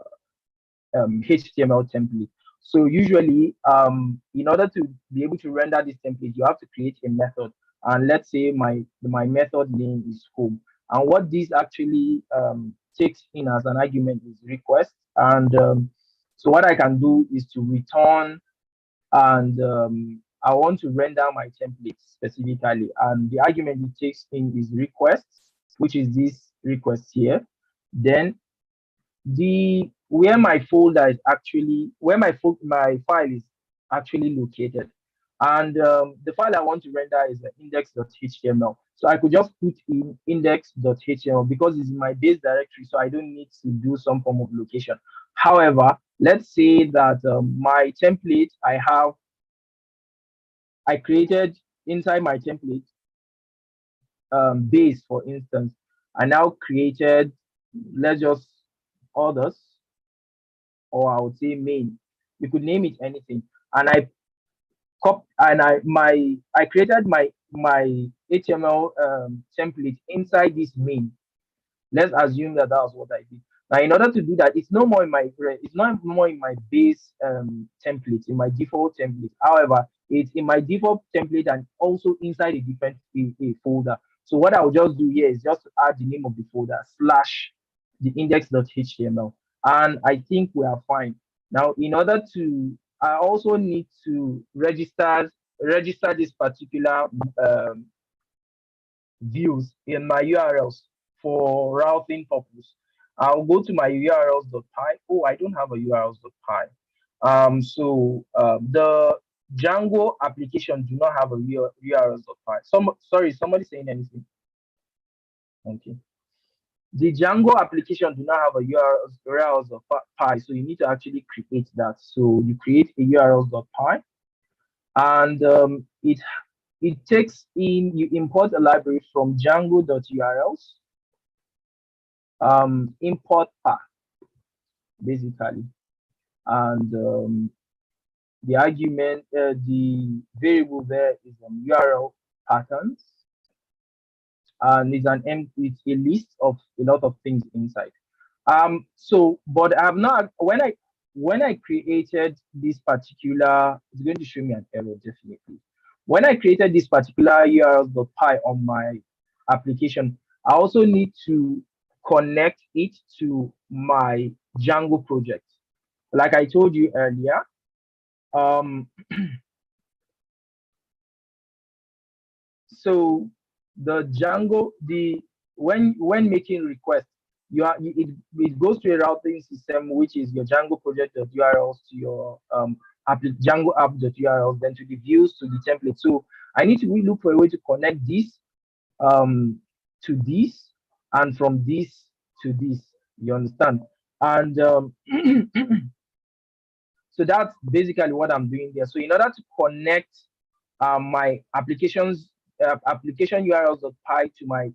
HTML template. So usually, in order to be able to render this template, you have to create a method. And let's say my method name is home. And what this actually takes in as an argument is request. And so what I can do is to return, and I want to render my template specifically. And the argument it takes in is request, which is this request here. Then the where my folder is actually where my file is actually located, and the file I want to render is index.html. So I could just put in index.html because it's in my base directory, so I don't need to do some form of location. However, let's say that my template I created inside my template base, for instance. I now created, let's just others. or I would say main. You could name it anything. And I created my HTML template inside this main. Let's assume that that was what I did. Now, in order to do that, it's not more in my base template, in my default template. However, it's in my default template and also inside a different a folder. So what I will just do here is just add the name of the folder slash the index.html, and I think we are fine. Now, in order to, I also need to register this particular views in my URLs for routing purpose. I'll go to my urls.py. Oh, I don't have a urls.py. The Django application do not have a urls.py. Sorry, somebody saying anything? Okay. The Django application do not have a urls.py, so you need to actually create that. So you create a urls.py, and it takes in, you import a library from Django.urls, import path basically, and the argument, the variable there is URL patterns, and it's a list of a lot of things inside. But I have not, when I created this particular, it's going to show me an error definitely. When I created this particular urls.py on my application, I also need to connect it to my Django project. Like I told you earlier, so the Django, when making requests, it goes to a routing system, which is your Django project.urls to your Django app.urls, then to the views, to the template. So I need to really look for a way to connect this to this, and from this to this. You understand? And so that's basically what I'm doing there. So in order to connect my application urls.py to my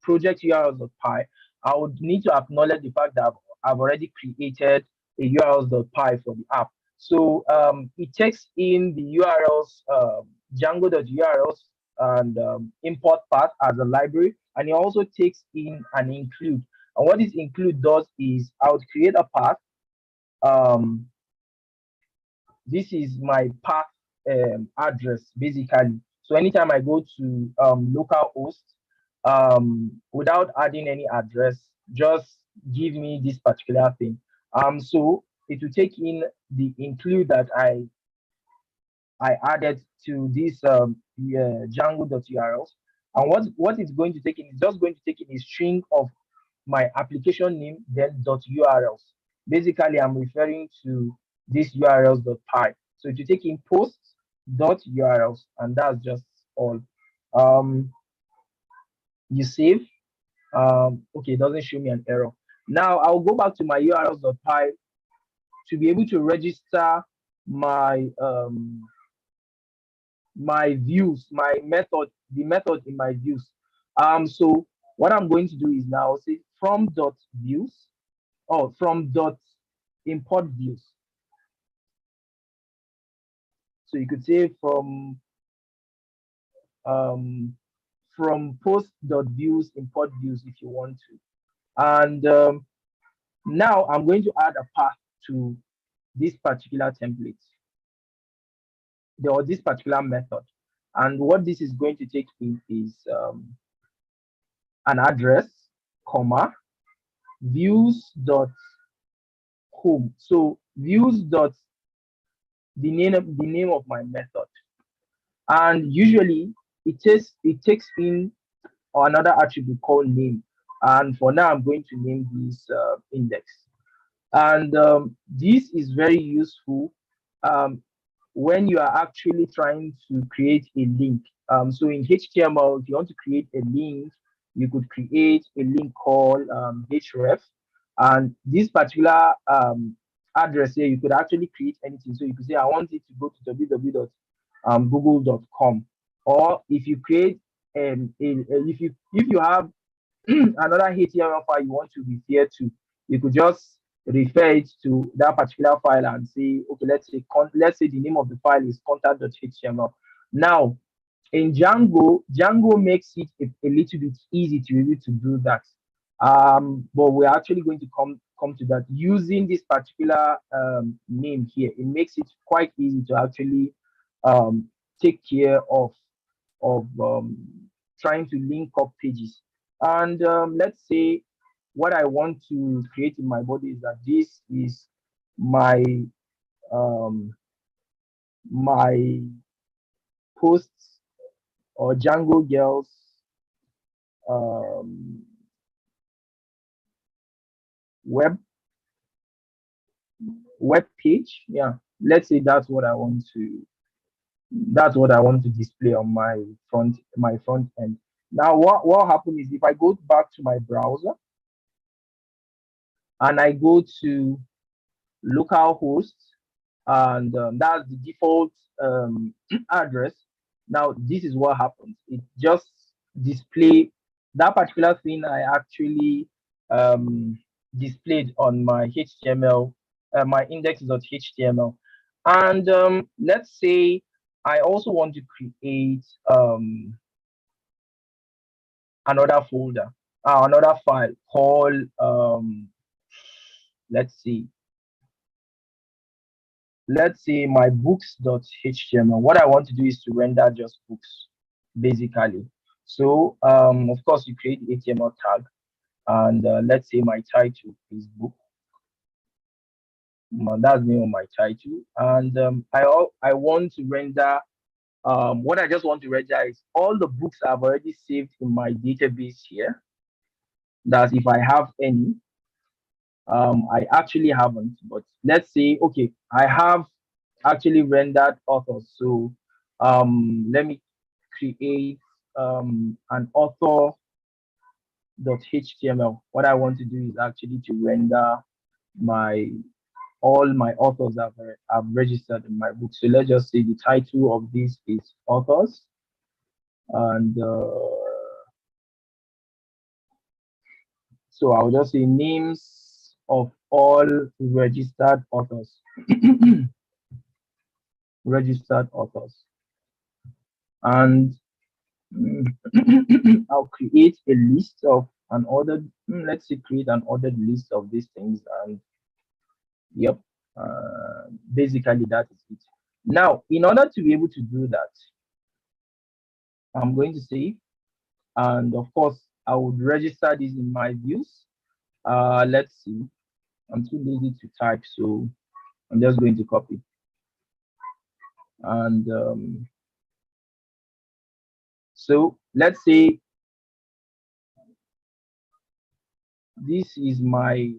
project urls.py, I would need to acknowledge the fact that I've already created a urls.py for the app. So it takes in the urls, django.urls, and import path as a library, and it also takes in an include. And what this include does is I would create a path. This is my path address basically. So anytime I go to localhost, without adding any address, just give me this particular thing. So it will take in the include that I added to this Django.urls, and what it's going to take in is just going to take in a string of my application name, then .urls. Basically, I'm referring to this urls.py. So to take in posts.urls, and that's just all. You save. Okay, it doesn't show me an error. Now I'll go back to my urls.py to be able to register my my views, my method, the method in my views. So what I'm going to do is now say from dot views, or from dot import views. So you could say from post dot views import views if you want to. And now I'm going to add a path to this particular template, or this particular method. And what this is going to take in is an address, comma, views dot home. So views dot the name of my method. And usually it takes in another attribute called name. And for now, I'm going to name this index. And this is very useful when you are actually trying to create a link. So in HTML, if you want to create a link, you could create a link called href. And this particular address here, you could actually create anything. So you could say, I want it to go to www.google.com. Or if you create, if you have another HTML file you want to refer to, you could just refer it to that particular file and say, okay, let's say the name of the file is contact.html. Now, in Django makes it a little bit easy to be able to do that. But we're actually going to come to that using this particular name here. It makes it quite easy to actually take care of trying to link up pages. And let's say what I want to create in my body is that this is my um, my posts or Django girls um, web web page. Yeah, let's say that's what I want to display on my front end. Now, what happens is if I go back to my browser and I go to localhost, and that's the default address. Now, this is what happens. It just display that particular thing I actually um, displayed on my HTML, my index.html. And let's say I also want to create another folder, another file called, let's see, my books.html. What I want to do is to render just books, basically. So, of course, you create the HTML tag, and let's say my title is book. That's the name of my title, and I want to render. What I just want to render is all the books I've already saved in my database here. That if I have any, I actually haven't, but let's say, okay, I have actually rendered authors. So let me create an author.html. What I want to do is actually to render my all my authors I've registered in my book. So let's just say the title of this is authors, and so I'll just say names of all registered authors. Registered authors. And I'll create a list of an ordered, let's say create an ordered list of these things, and yep, basically that is it. Now, in order to be able to do that, I'm going to save, and of course, I would register this in my views. Let's see, I'm too lazy to type, so I'm just going to copy. And so let's say this is my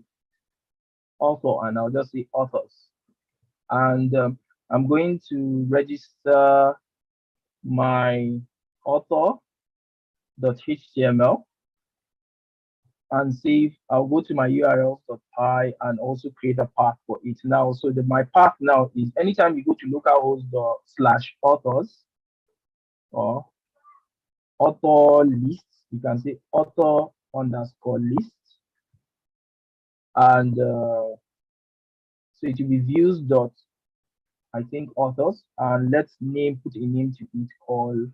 author, and I'll just say authors. And I'm going to register my author.html and save. I'll go to my urls.py and also create a path for it now. So my path now is anytime you go to localhost/authors or author list, you can say author_list, and so it will be views dot, I think, authors, and let's put a name to it called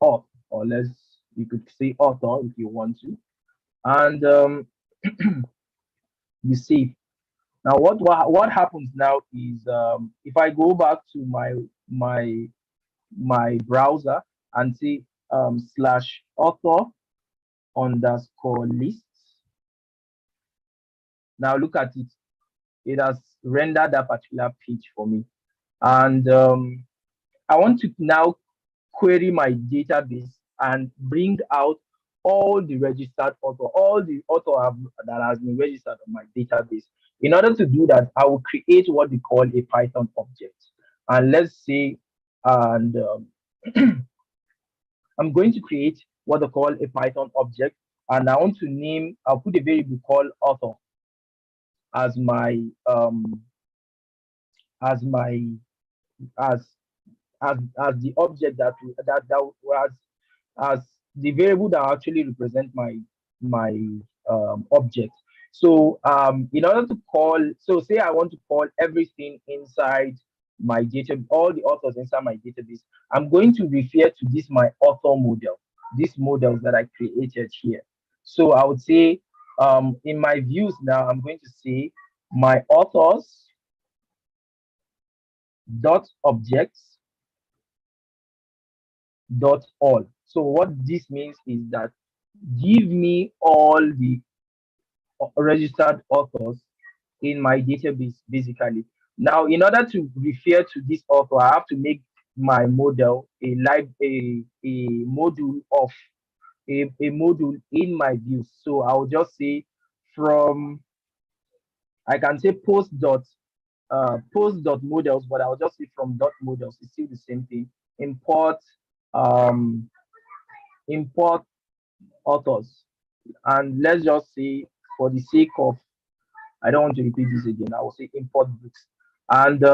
author, or you could say author if you want to, and you save. Now, what happens now is if I go back to my browser and say /author_lists. Now look at it. It has rendered that particular page for me, and I want to now query my database and bring out all the registered author, all the author that has been registered on my database. In order to do that, I will create what we call a Python object. And let's say, and I'm going to create what they call a Python object, and I want to name, I'll put a variable called author as my as my as as the object that was as the variable that actually represent my object. So in order to call, so say I want to call everything inside my database, all the authors inside my database, I'm going to refer to this my author model, these models that I created here. So I would say in my views now, I'm going to say my authors dot objects dot all. So what this means is that give me all the registered authors in my database basically. Now, in order to refer to this author, I have to make my model a module of a module in my views. So I'll just say from, I can say post dot models, but I'll just say from dot models. It's still the same thing. Import um import authors, and let's just say for the sake of, I don't want to repeat this again, I will say import books, and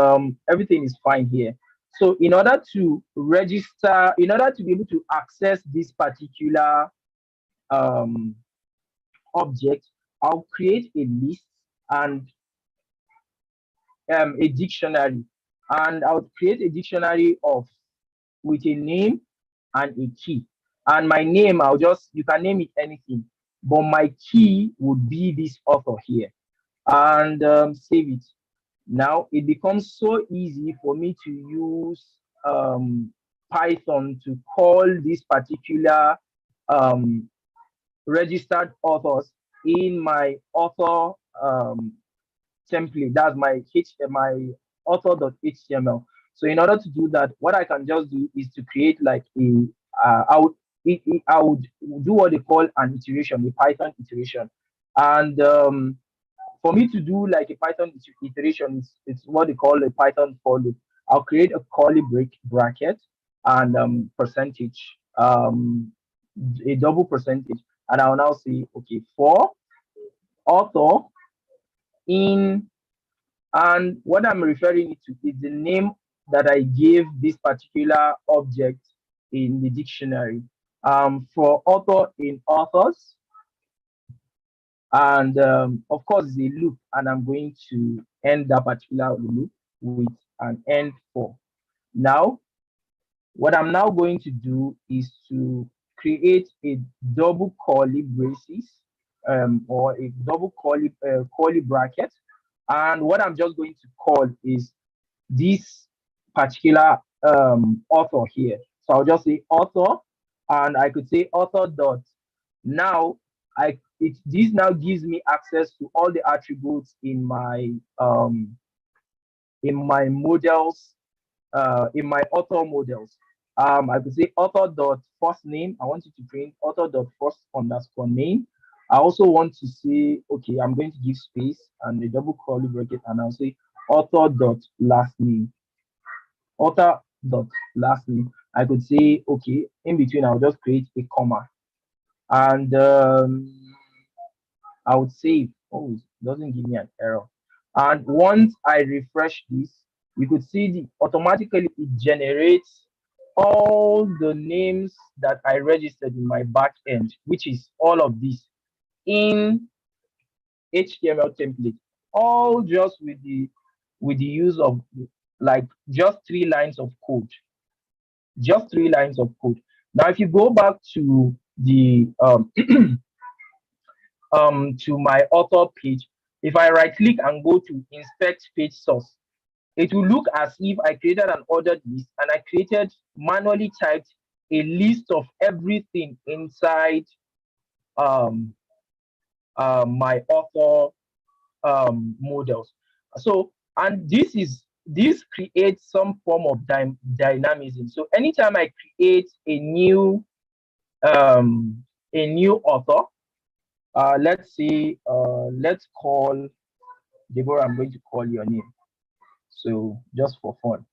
everything is fine here. So in order to register, in order to be able to access this particular um object, I'll create a list and a dictionary, and I'll create a dictionary of with a name and a key. And my name, I'll just, you can name it anything, but my key would be this author here, and save it. Now it becomes so easy for me to use Python to call this particular um, registered authors in my author template. That's my author.html. So in order to do that, what I can just do is to create like a I would do what they call an iteration, a Python iteration, and for me to do like a Python iteration, it's what they call a Python for loop. I'll create a curly bracket and percentage, a double percentage, and I'll now say, okay, for author in, and what I'm referring it to is the name that I gave this particular object in the dictionary. For author in authors, and of course it's a loop, and I'm going to end that particular loop with an end for. Now what I'm now going to do is to create a double curly braces, or a double curly bracket, and what I'm just going to call is this particular author here. So I'll just say author, and I could say author dot. Now this now gives me access to all the attributes in my models, in my author models. I could say author dot first name. I want you to print author dot first underscore name. I also want to say, okay, I'm going to give space and a double curly bracket, and I'll say author dot last name. Author dot last name. I could say, okay, in between, I'll just create a comma, and I would save. Oh, it doesn't give me an error. And once I refresh this, you could see the automatically it generates all the names that I registered in my back end, which is all of this in HTML template, all just with the use of like just 3 lines of code, just 3 lines of code. Now, if you go back to the to my author page, if I right click and go to inspect page source, it will look as if I created an ordered list and I created manually typed a list of everything inside um, my author models. So, and this creates some form of dynamism. So anytime I create a new author, let's say let's call Deborah. I'm going to call your name, so just for fun,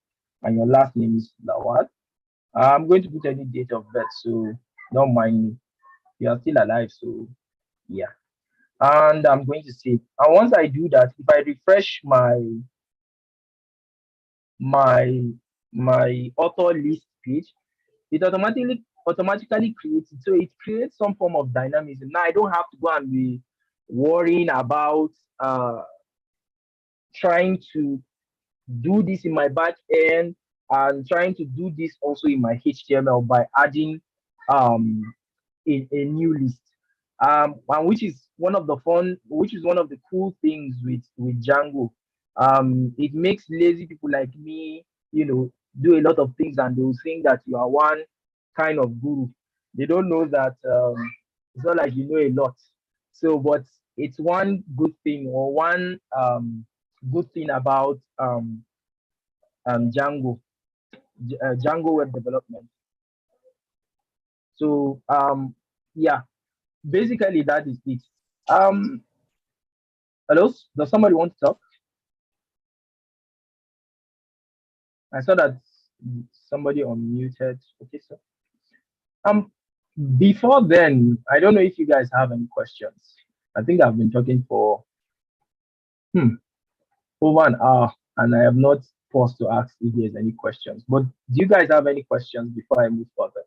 and your last name is Lawal. I'm going to put any date of birth, so don't mind me. You are still alive, so yeah. And I'm going to save. And once I do that, if I refresh my my author list page, it automatically creates it. So it creates some form of dynamism. Now I don't have to go and be worrying about trying to do this in my back end and trying to do this also in my HTML by adding um, a new list. And which is one of the cool things with Django. It makes lazy people like me, do a lot of things, and they will think that you are one kind of guru. They don't know that it's not like you know a lot. So, but it's one good thing, or one good thing about Django, Django web development. So yeah, basically that is it. Um, Hello, does somebody want to talk? I saw that somebody unmuted. Okay, so um, before then, I don't know if you guys have any questions. I think I've been talking for hmm, over an hour, and I have not paused to ask if there's any questions. But do you guys have any questions before I move further?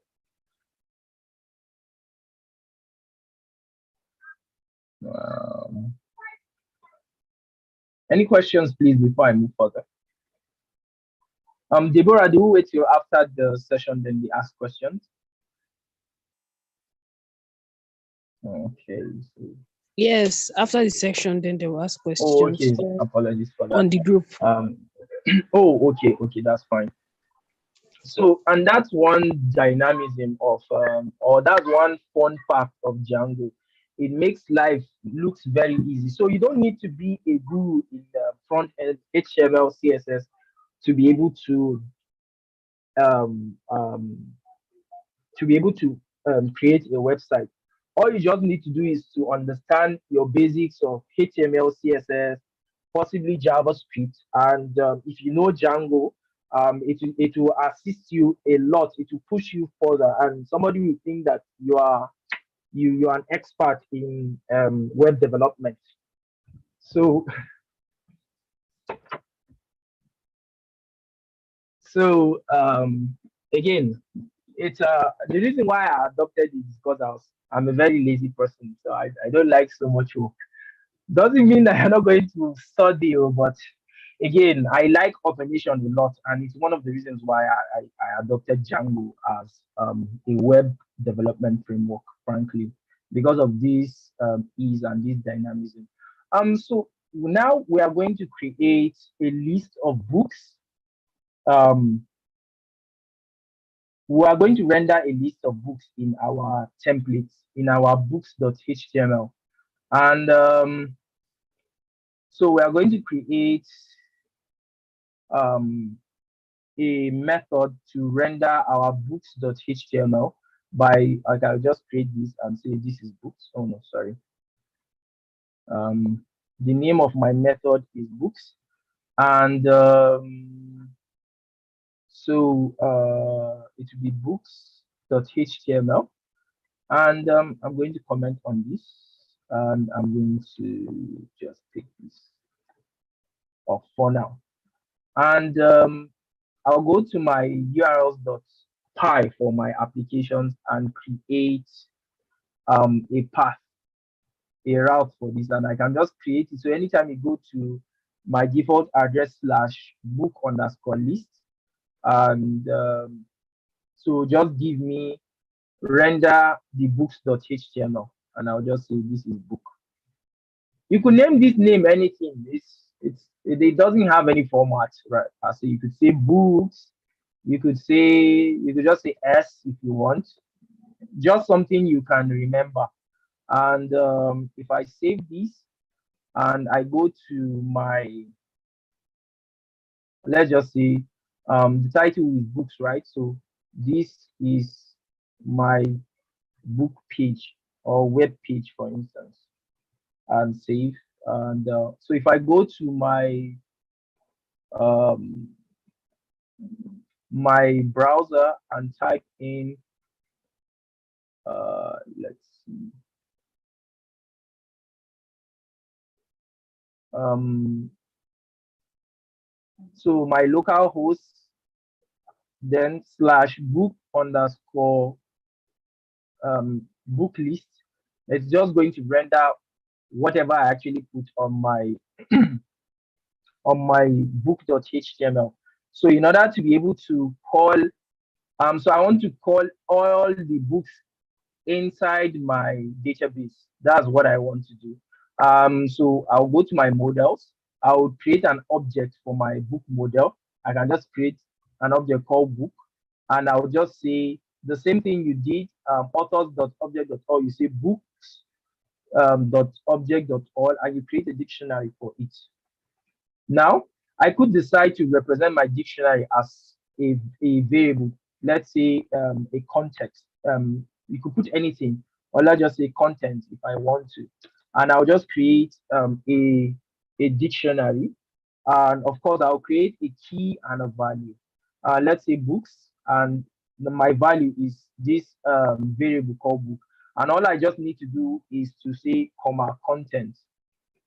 Um, any questions, please, before I move further? Deborah, do we wait till after the session, then we ask questions? Okay. So, Yes, after the section, then they will ask oh, questions okay. Apologies for that. on the group. Um, oh, okay, that's fine. So, and that's one dynamism of, or that's one fun fact of Django. It makes life looks very easy. So you don't need to be a guru in the front end HTML, CSS to be able um, um, to create a website. All you just need to do is to understand your basics of HTML, CSS, possibly JavaScript, and if you know Django, it will assist you a lot. It will push you further, and somebody will think that you're an expert in web development. So so again, it's the reason why I adopted it is because I'm a very lazy person, so I don't like so much work. Doesn't mean that you're not going to study, but again, I like automation a lot, and it's one of the reasons why I adopted Django as a web development framework, frankly, because of this ease and this dynamism. So now we are going to create a list of books. Um, we are going to render a list of books in our templates, in our books.html. And so we are going to create um, a method to render our books.html by, like, I'll just create this and say this is books. Oh no, sorry. The name of my method is books. And so it will be books.html. And I'm going to comment on this, and I'm going to just take this off for now. And I'll go to my urls.py for my applications and create a path, a route for this, and I can just create it. So anytime you go to my default address /book_list, and so just give me render the books.html, and I'll just say this is book. You could name this name anything. It doesn't have any format, right? So you could say books, you could just say S if you want, just something you can remember. And if I save this and I go to my, let's just say the title is books, right? So this is my book page or web page, for instance, and save. And so if I go to um, my browser and type in, let's see, so my local host, then /book_book list, it's just going to render whatever I actually put on my on my book.html. So in order to be able to call, so I want to call all the books inside my database. That's what I want to do. So I'll go to my models. I'll create an object for my book model. I can just create an object called book, and I'll just say the same thing you did, authors.object.all. You say books dot object dot all, and you create a dictionary for it. Now, I could decide to represent my dictionary as a variable, let's say a context. You could put anything, or let's just say content if I want to. And I'll just create a dictionary. And of course, I'll create a key and a value. Let's say books, and my value is this variable called book. And all I just need to do is to say comma content,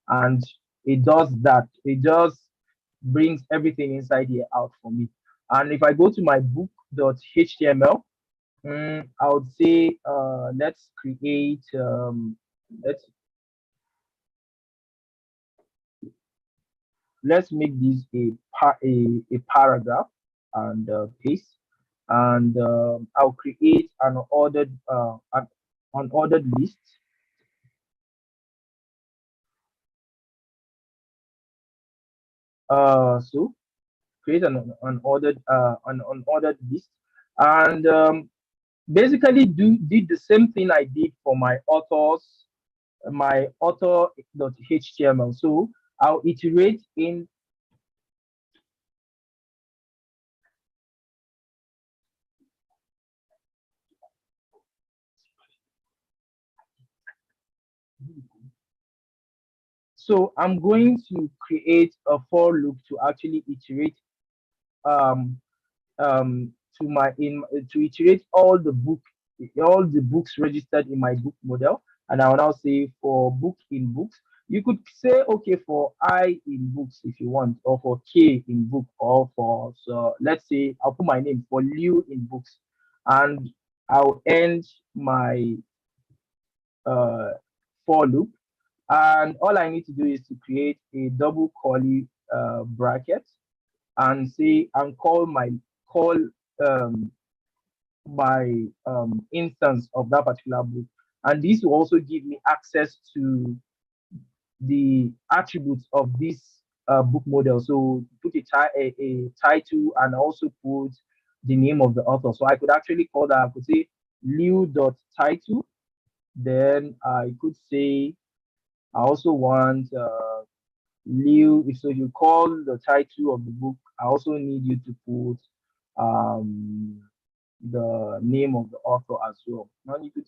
and it does that. It just brings everything inside here out for me. And if I go to my book.html, I would say let's create let's make this a paragraph, and paste, and I'll create an unordered list. So create an unordered list, and basically did the same thing I did for my author.html. So I'll iterate in. So I'm going to create a for loop to actually iterate um to my in to iterate all the books registered in my book model, and I will now say for book in books. You could say okay for I in books if you want, or for K in book, or for, so let's say I'll put my name for Liu in books, and I'll end my uh for loop, and all I need to do is to create a double curly bracket, and say and call um instance of that particular book, and this will also give me access to the attributes of this book model. So put a title, and also put the name of the author. So I could actually call that. I could say liu.title. Then I could say I also want Liu. So you call the title of the book, I also need you to put the name of the author as well. Now you could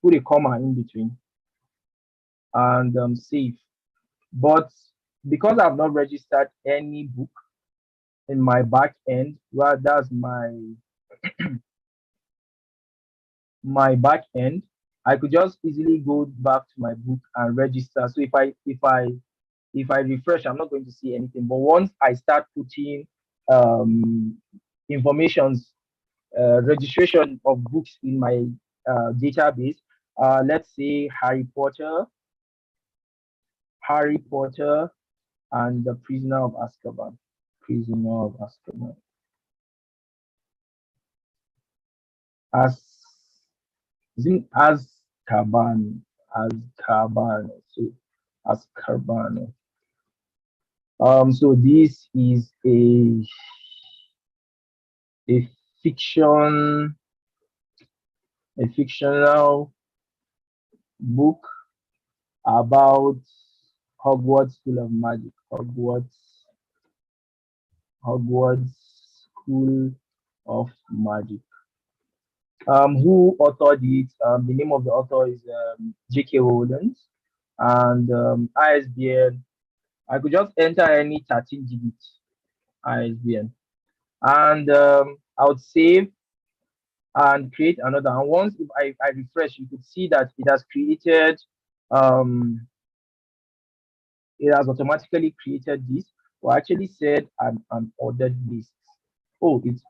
put a comma in between, and save. But because I've not registered any book in my back end, well, that's my back end, I could just easily go back to my book and register. So if I refresh, I'm not going to see anything. But once I start putting informations, registration of books in my database, let's say Harry Potter and the Prisoner of Azkaban. Prisoner of Azkaban. As Azkaban. Azkaban. So Azkaban. So this is a fiction, a fictional book about Hogwarts School of Magic. Hogwarts School of Magic. Who authored it? The name of the author is J.K. Rowling, and ISBN. I could just enter any 13-digit ISBN, and I would save and create another. And once if I refresh, you could see that it has created, um, it has automatically created this, or actually said an ordered list. Oh, it's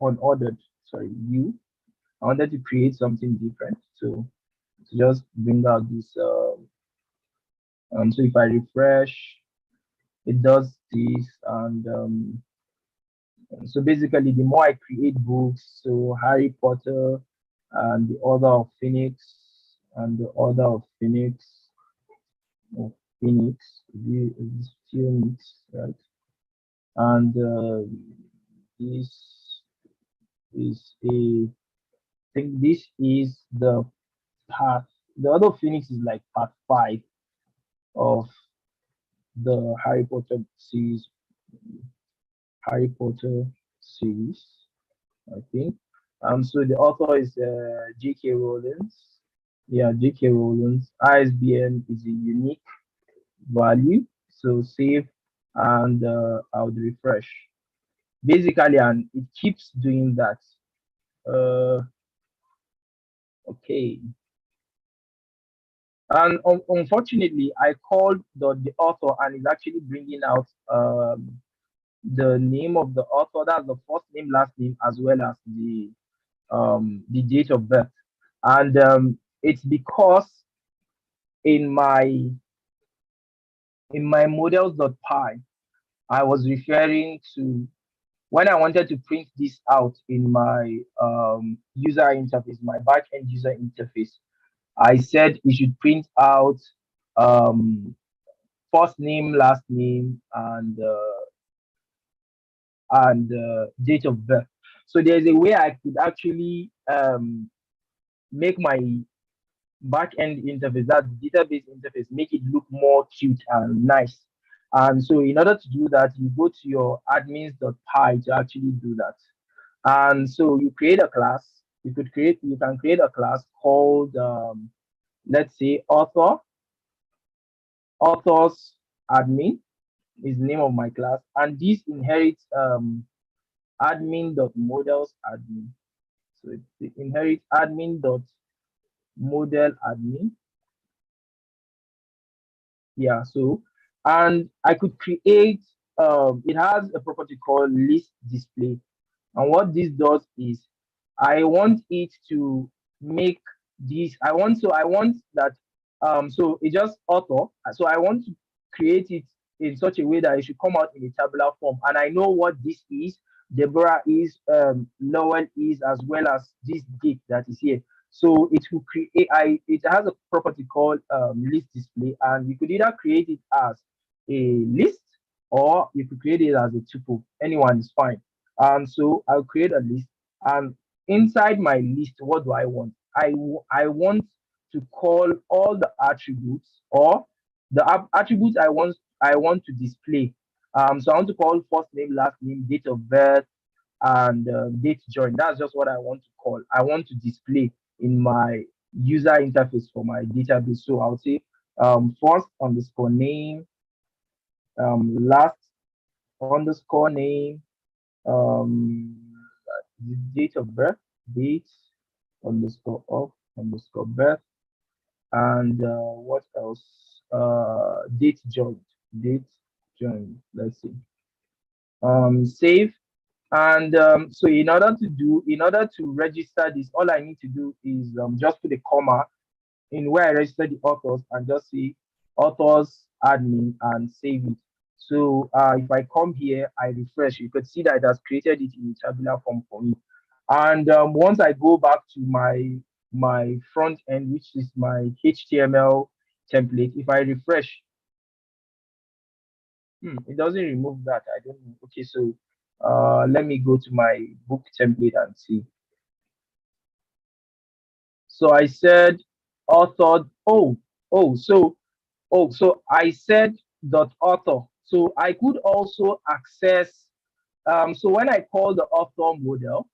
unordered. Sorry, I wanted to create something different. So to just bring out this. So if I refresh, it does this. And so basically, the more I create books, so Harry Potter and the Order of Phoenix and the Order of Phoenix, the Phoenix, right? And this is a, I think this is the part, the Order of Phoenix is like part 5 of the Harry Potter series, I think. So the author is J.K. Rowling. Yeah, J.K. Rowling. ISBN is a unique value. So save, and I would refresh. Basically, and it keeps doing that. Okay. And unfortunately, I called the author, and it's actually bringing out the name of the author. That's the first name, last name, as well as the date of birth. And it's because in my models.py, I was referring to when I wanted to print this out in my user interface, my backend user interface. I said we should print out um, first name, last name, and date of birth. So there's a way I could actually make my back-end interface, that database interface, make it look more cute and nice. And so in order to do that, you go to your admins.py to actually do that. And so you create a class. You can create a class called, let's say, authors admin is the name of my class. And this inherits admin.models admin. So it inherits admin.model admin. Yeah, so, and I could create, it has a property called list display. And what this does is I want it to make this, I want that, so it just auto. So I want to create it in such a way that it should come out in a tabular form. And I know what this is, Deborah is, Lowell is, as well as this date that is here. So it will create, it has a property called list display, and you could either create it as a list or you could create it as a tuple. Anyone is fine. So I'll create a list, and inside my list, what do I want? I want to call all the attributes, or the attributes I want to display. So I want to call first name, last name, date of birth, and date join. That's just what I want to call. I want to display in my user interface for my database. So I'll say first underscore name, last underscore name, um, the date of birth, date underscore of underscore birth, and what else? Date joined, date joined. Let's see. Save. And so in order to register this, all I need to do is just put a comma in where I register the authors and just say authors admin and save it. So if I come here, I refresh, you could see that it has created it in a tabular form for me. And once I go back to my front end, which is my HTML template, if I refresh, it doesn't remove that. I don't know. Okay, so let me go to my book template and see. So I said author. So I said dot author. So I could also access. So when I call the author model,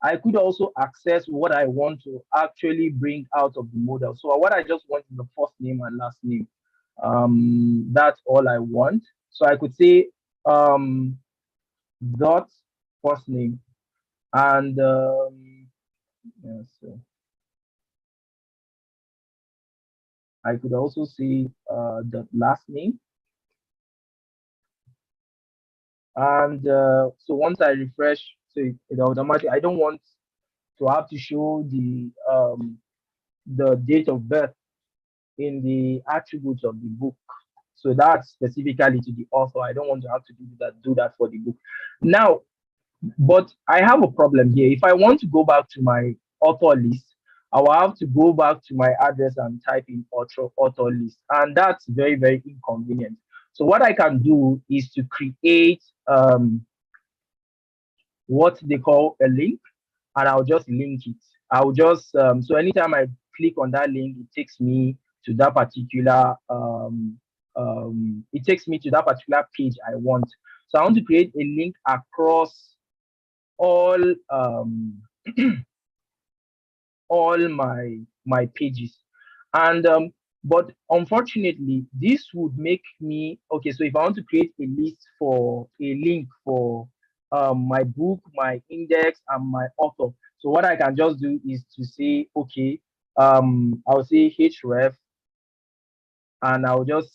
I could also access what I want to actually bring out of the model. So what I just want is the first name and last name. That's all I want. So I could say dot first name, and yeah, so I could also say dot last name. And so once I refresh, so it automatically, I don't want to have to show the date of birth. in the attributes of the book. So that's specifically to the author. I don't want to have to do that for the book. Now, but I have a problem here. If I want to go back to my author list, I will have to go back to my address and type in author list. And that's very, very inconvenient. So what I can do is to create what they call a link, and I'll just link it. I'll just so anytime I click on that link, it takes me to that particular page I want. So I want to create a link across all all my pages, and but unfortunately this would make me okay. So if I want to create a list for a link for my book, my index, and my author, so what I can just do is to say okay, I'll say href, and I'll just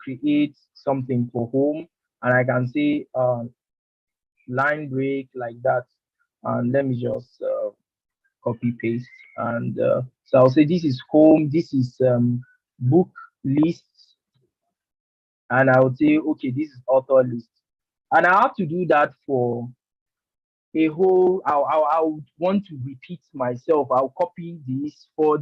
create something for home, and I can say line break like that, and let me just copy paste, and so I'll say this is home, this is book list, and I would say okay, this is author list, and I have to do that for a whole. I would want to repeat myself. I'll copy this for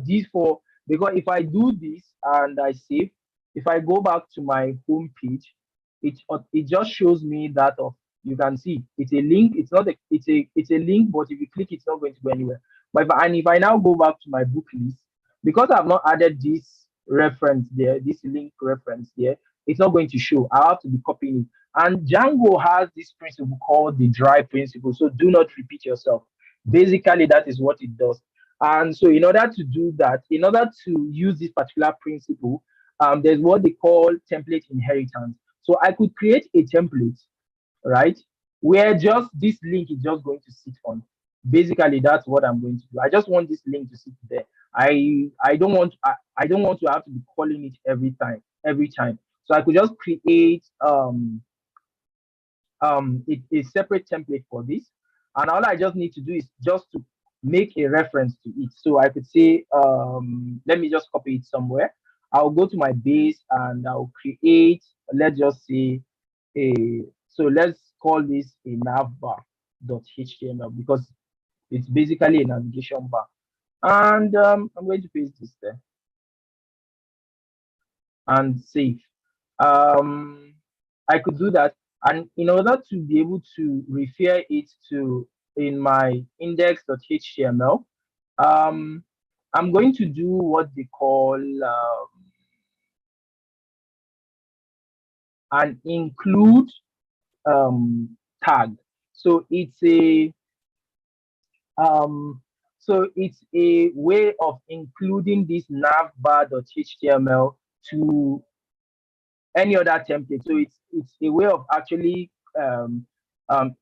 because if I do this and I save, if I go back to my home page, it just shows me that of you can see it's a link. It's not a it's a link, but if you click, it's not going to go anywhere. But if I now go back to my book list, because I've not added this reference there, this link reference there, it's not going to show. I have to be copying it. And Django has this principle called the dry principle. So do not repeat yourself. Basically, that is what it does. And so, in order to do that, in order to use this particular principle, there's what they call template inheritance. So I could create a template, right, where just this link is just going to sit on. Basically, that's what I'm going to do. I just want this link to sit there. I don't want to have to be calling it every time. So I could just create a separate template for this, and all I just need to do is just to make a reference to it. So I could say let me just copy it somewhere. I'll go to my base and I'll create, let's just say a, so let's call this a navbar.html because it's basically a navigation bar, and I'm going to paste this there and save. I could do that, and in order to be able to refer it to in my index.html, um, I'm going to do what they call an include tag. So it's a um, way of including this navbar.html to any other template. So it's a way of actually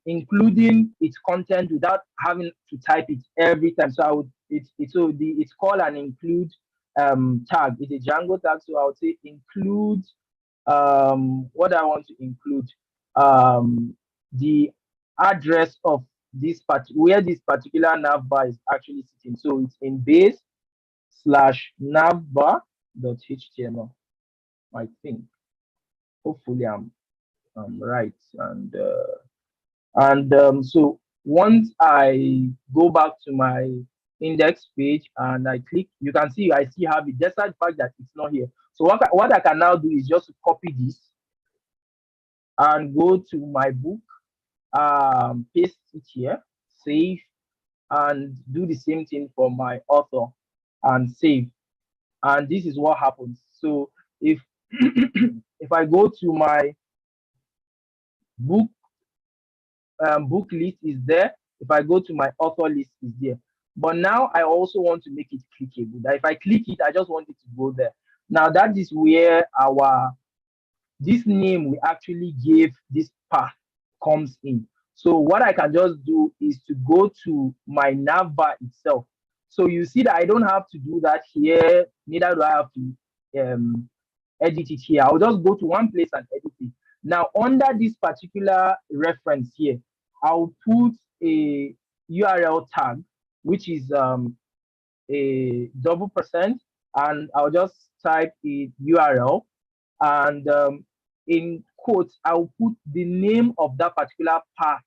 including its content without having to type it every time. So I would it's called an include tag. It's a Django tag. So I would say include what I want to include the address of this part where this particular navbar is actually sitting. So it's in base slash navbar.html, I think. Hopefully I'm right, and so once I go back to my index page and I click, you can see I still have it despite the fact that it's not here. So what I can now do is just to copy this and go to my book, paste it here, save, and do the same thing for my author and save. And this is what happens. So if if I go to my book book list is there. If I go to my author list is there. But now I also want to make it clickable. That if I click it, I just want it to go there. Now that is where our this name we actually gave this path comes in. So what I can just do is to go to my navbar itself. So you see that I don't have to do that here, neither do I have to edit it here. I'll just go to one place and edit it. Now under this particular reference here, I'll put a URL tag, which is a double %, and I'll just type a URL, and in quotes, I'll put the name of that particular path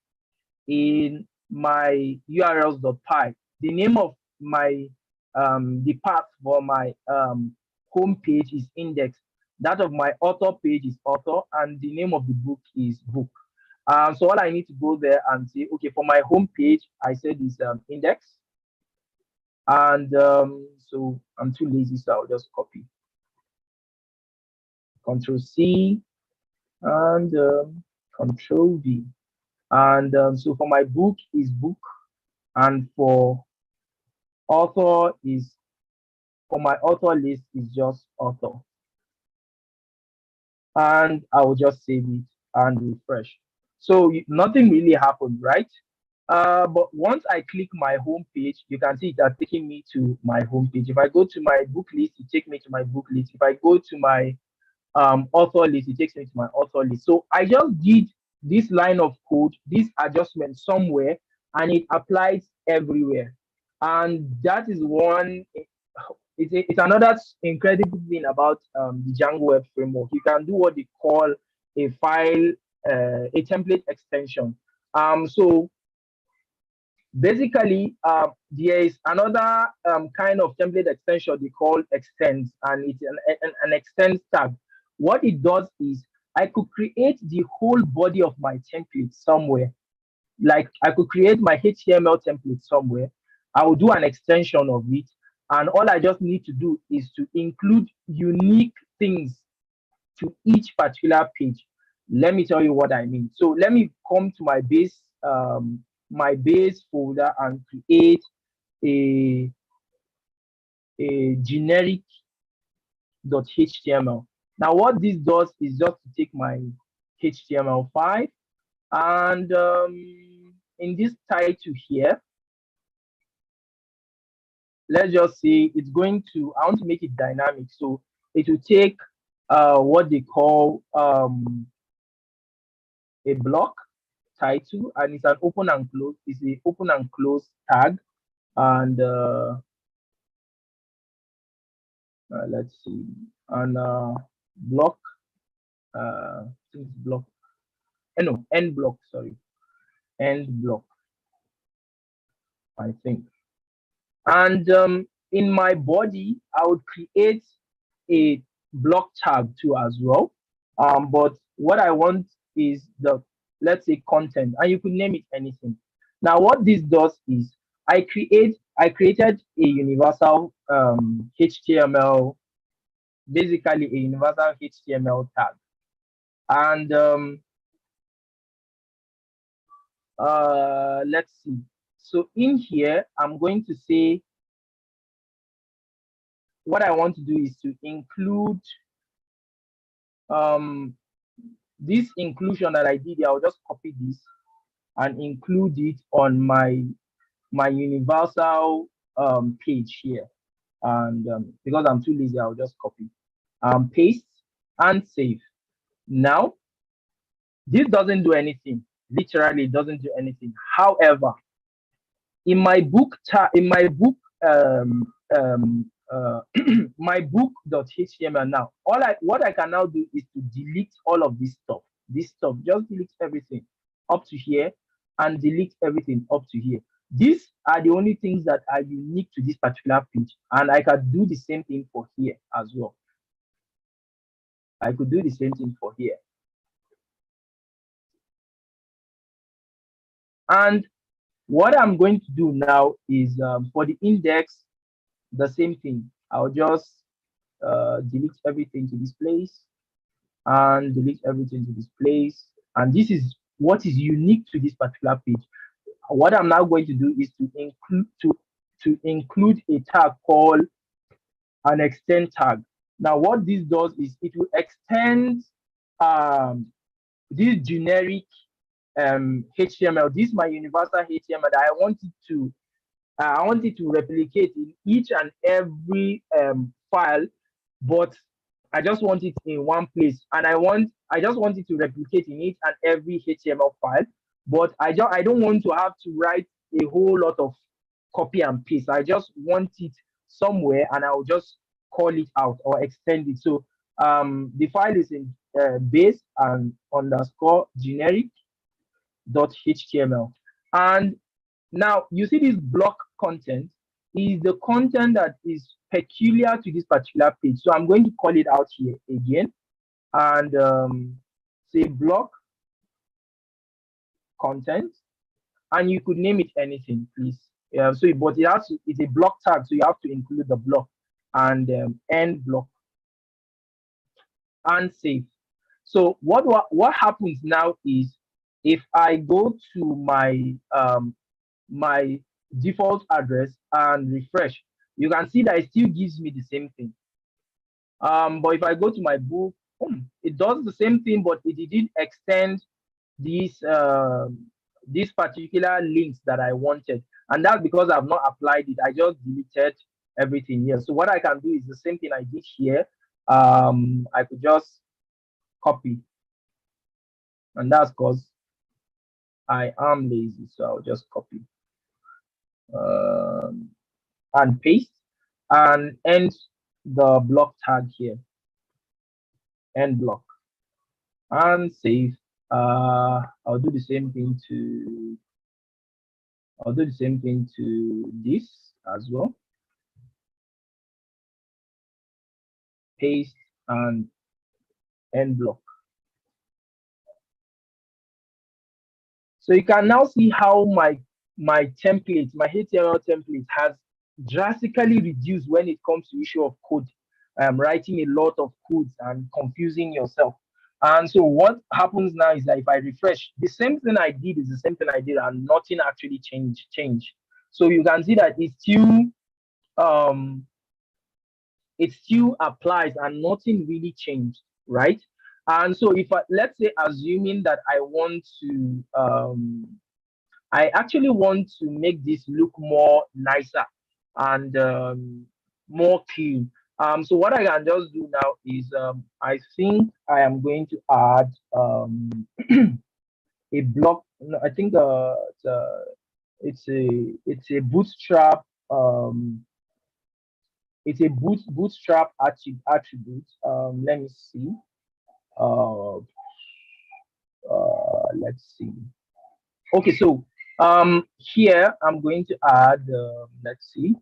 in my urls.py. The name of my the path for my home page is index. That of my author page is author, and the name of the book is book. So all I need to go there and say, okay, for my home page, I said is index, and so I'm too lazy, so I'll just copy, Control C, and Control V. And so for my book is book, and for author is, for my author list is just author. And I will just save it and refresh. So nothing really happened, right? But once I click my home page, you can see that's taking me to my home page. If I go to my book list, it takes me to my book list. If I go to my author list, it takes me to my author list. So I just did this line of code, this adjustment somewhere, and it applies everywhere. And that is one, it's another incredible thing about the Django web framework. You can do what they call a file, a template extension. So basically, there is another kind of template extension they call extends, and it's an extends tag. What it does is I could create the whole body of my template somewhere. Like I could create my HTML template somewhere. I will do an extension of it, and all I just need to do is to include unique things to each particular page. Let me tell you what I mean. So let me come to my base folder and create a generic .html. Now what this does is just to take my HTML5, and in this title here, let's just say it's going to, I want to make it dynamic, so it will take what they call a block title, and it's an open and close, it's a open and close tag. And let's see, and block, since block, no, end block, sorry, end block, I think. And in my body, I would create a block tag too as well. But what I want is the, let's say, content, and you could name it anything. Now, what this does is I created a universal HTML, basically a universal HTML tag. And let's see. So in here, I'm going to say, what I want to do is to include this inclusion that I did. I'll just copy this and include it on my universal page here. And because I'm too lazy, I'll just copy, paste, and save. Now, this doesn't do anything. Literally, it doesn't do anything. However, in my book, my book.html, now what I can now do is to delete all of this stuff. Just delete everything up to here, and delete everything up to here. These are the only things that are unique to this particular page, and I can do the same thing for here as well. I could do the same thing for here. And what I'm going to do now is for the index, the same thing. I'll just delete everything to this place, and delete everything to this place. And this is what is unique to this particular page. What I'm now going to do is to include a tag called an extend tag. Now, what this does is it will extend this generic HTML. This is my universal HTML that I want it to replicate in each and every file, but I just want it in one place, and I just want it to replicate in each and every HTML file, but I don't want to have to write a whole lot of copy and paste. I just want it somewhere, and I'll just call it out or extend it. So the file is in base and underscore generic dot html. And now you see this block content is the content that is peculiar to this particular page. So I'm going to call it out here again and say block content, and you could name it anything, please. So, but it's a block tag, so you have to include the block and end block and save. So what happens now is if I go to my default address and refresh, you can see that it still gives me the same thing. But if I go to my book, it does the same thing, but it did extend these particular links that I wanted, and that's because I've not applied it. I just deleted everything here. So what I can do is the same thing I did here. I could just copy, and that's because I am lazy, so I'll just copy and paste and end the block tag here, end block, and save. I'll do the same thing to this as well. Paste and end block. So you can now see how my template, my HTML template has drastically reduced when it comes to issue of code, writing a lot of codes and confusing yourself. And so what happens now is that if I refresh, the same thing I did is the same thing I did, and nothing actually changed. So you can see that it still applies and nothing really changed, right? And so if let's say assuming that I actually want to make this look more nicer and more clean. So what I can just do now is I think I am going to add a block. I think it's a bootstrap bootstrap attribute. Let me see. Let's see. Okay, so here I'm going to add. Let's see.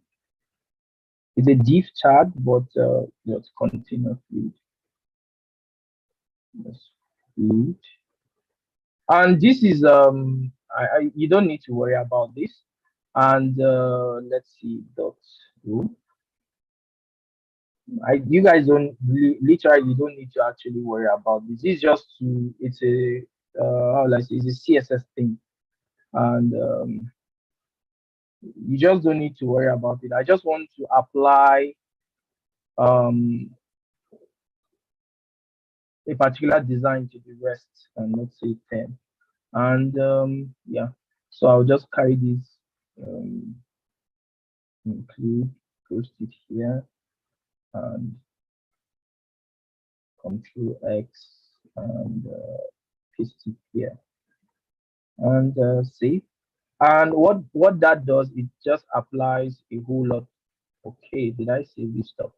It's a div tag, but let's continue fluid. Yes, fluid. And this is you don't need to worry about this. And let's see dot row. You guys don't literally, you don't need to actually worry about this. It's just it's a how like it's a CSS thing, and you just don't need to worry about it. I just want to apply a particular design to the rest, and let's say 10. And yeah, so I'll just carry this, include, post it here, and Control X, and paste it here, and save. And what that does, it just applies a whole lot. Okay, did I save this stuff?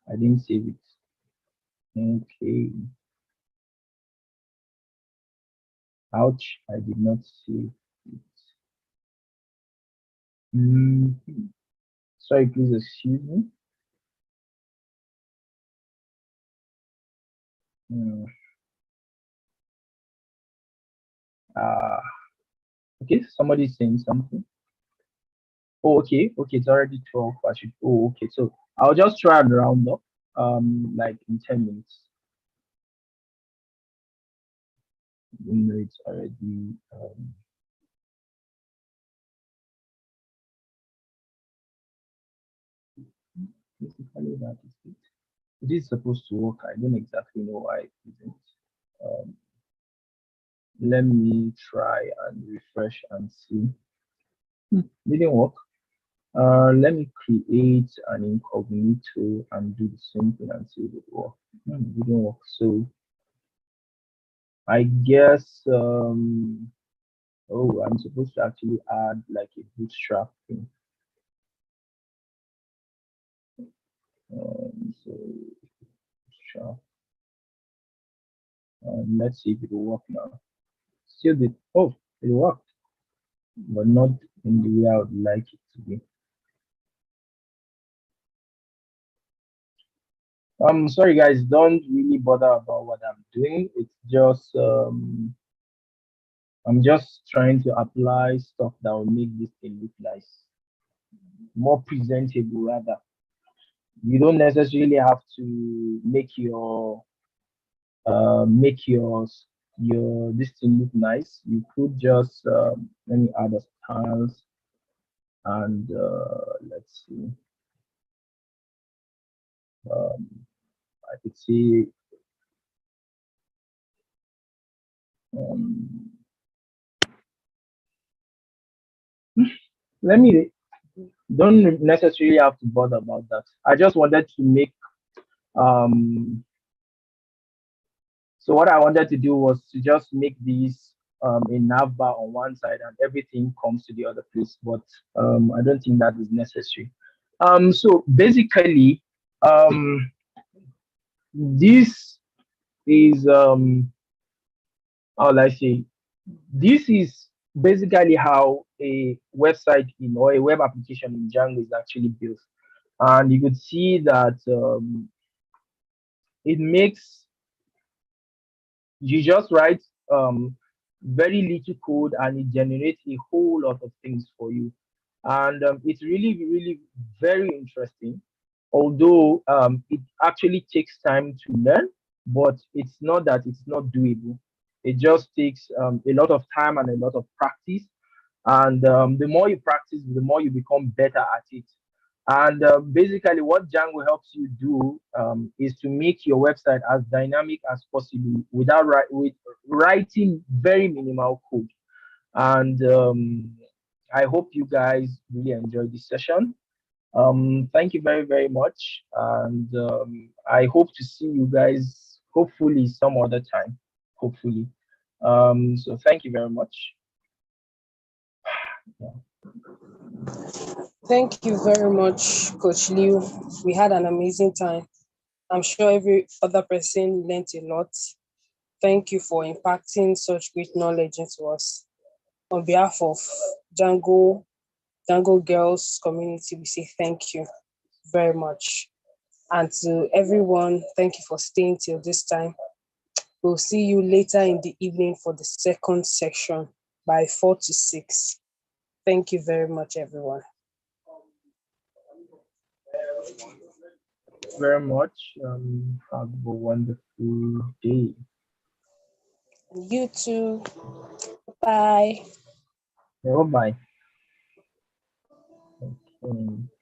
I didn't save it. Okay. Ouch, I did not save it. Sorry, please excuse me. Okay, somebody's saying something. Oh, okay, it's already 12. I should. Oh, okay, so I'll just try and round up, like in 10 minutes. Even though it's already basically that is it. It is supposed to work. I don't exactly know why it isn't. Let me try and refresh and see. Didn't work. Let me create an incognito and do the same thing and see if it works. Didn't work. So I guess oh, I'm supposed to actually add like a bootstrap thing. So sure. Let's see if it will work now. Still did. Oh, it worked, but not in the way I would like it to be. Sorry guys, don't really bother about what I'm doing. It's just I'm just trying to apply stuff that will make this thing look nice, more presentable rather. You don't necessarily have to make your this thing look nice. You could just let me add a stance and let's see. Um, I could see um, let me don't necessarily have to bother about that. I just wanted to make um so what I wanted to do was to just make these a navbar on one side and everything comes to the other place, but I don't think that is necessary. So basically, this is how will I say, this is basically how a website in or a web application in Django is actually built, and you could see that it makes you just write very little code and it generates a whole lot of things for you, and it's really very interesting, although it actually takes time to learn, but it's not that it's not doable. It just takes a lot of time and a lot of practice, and the more you practice the more you become better at it. And basically what Django helps you do is to make your website as dynamic as possible without with writing very minimal code. And I hope you guys really enjoyed this session. Thank you very much, and I hope to see you guys hopefully some other time, hopefully. So thank you very much. Yeah. Thank you very much, Coach Liu. We had an amazing time. I'm sure every other person learned a lot. Thank you for impacting such great knowledge into us. On behalf of Django, Django Girls community, we say thank you very much. And to everyone, thank you for staying till this time. We'll see you later in the evening for the second section by 4 to 6. Thank you very much, everyone. Very much. Have a wonderful day. You too. Bye. Yeah, bye. Okay.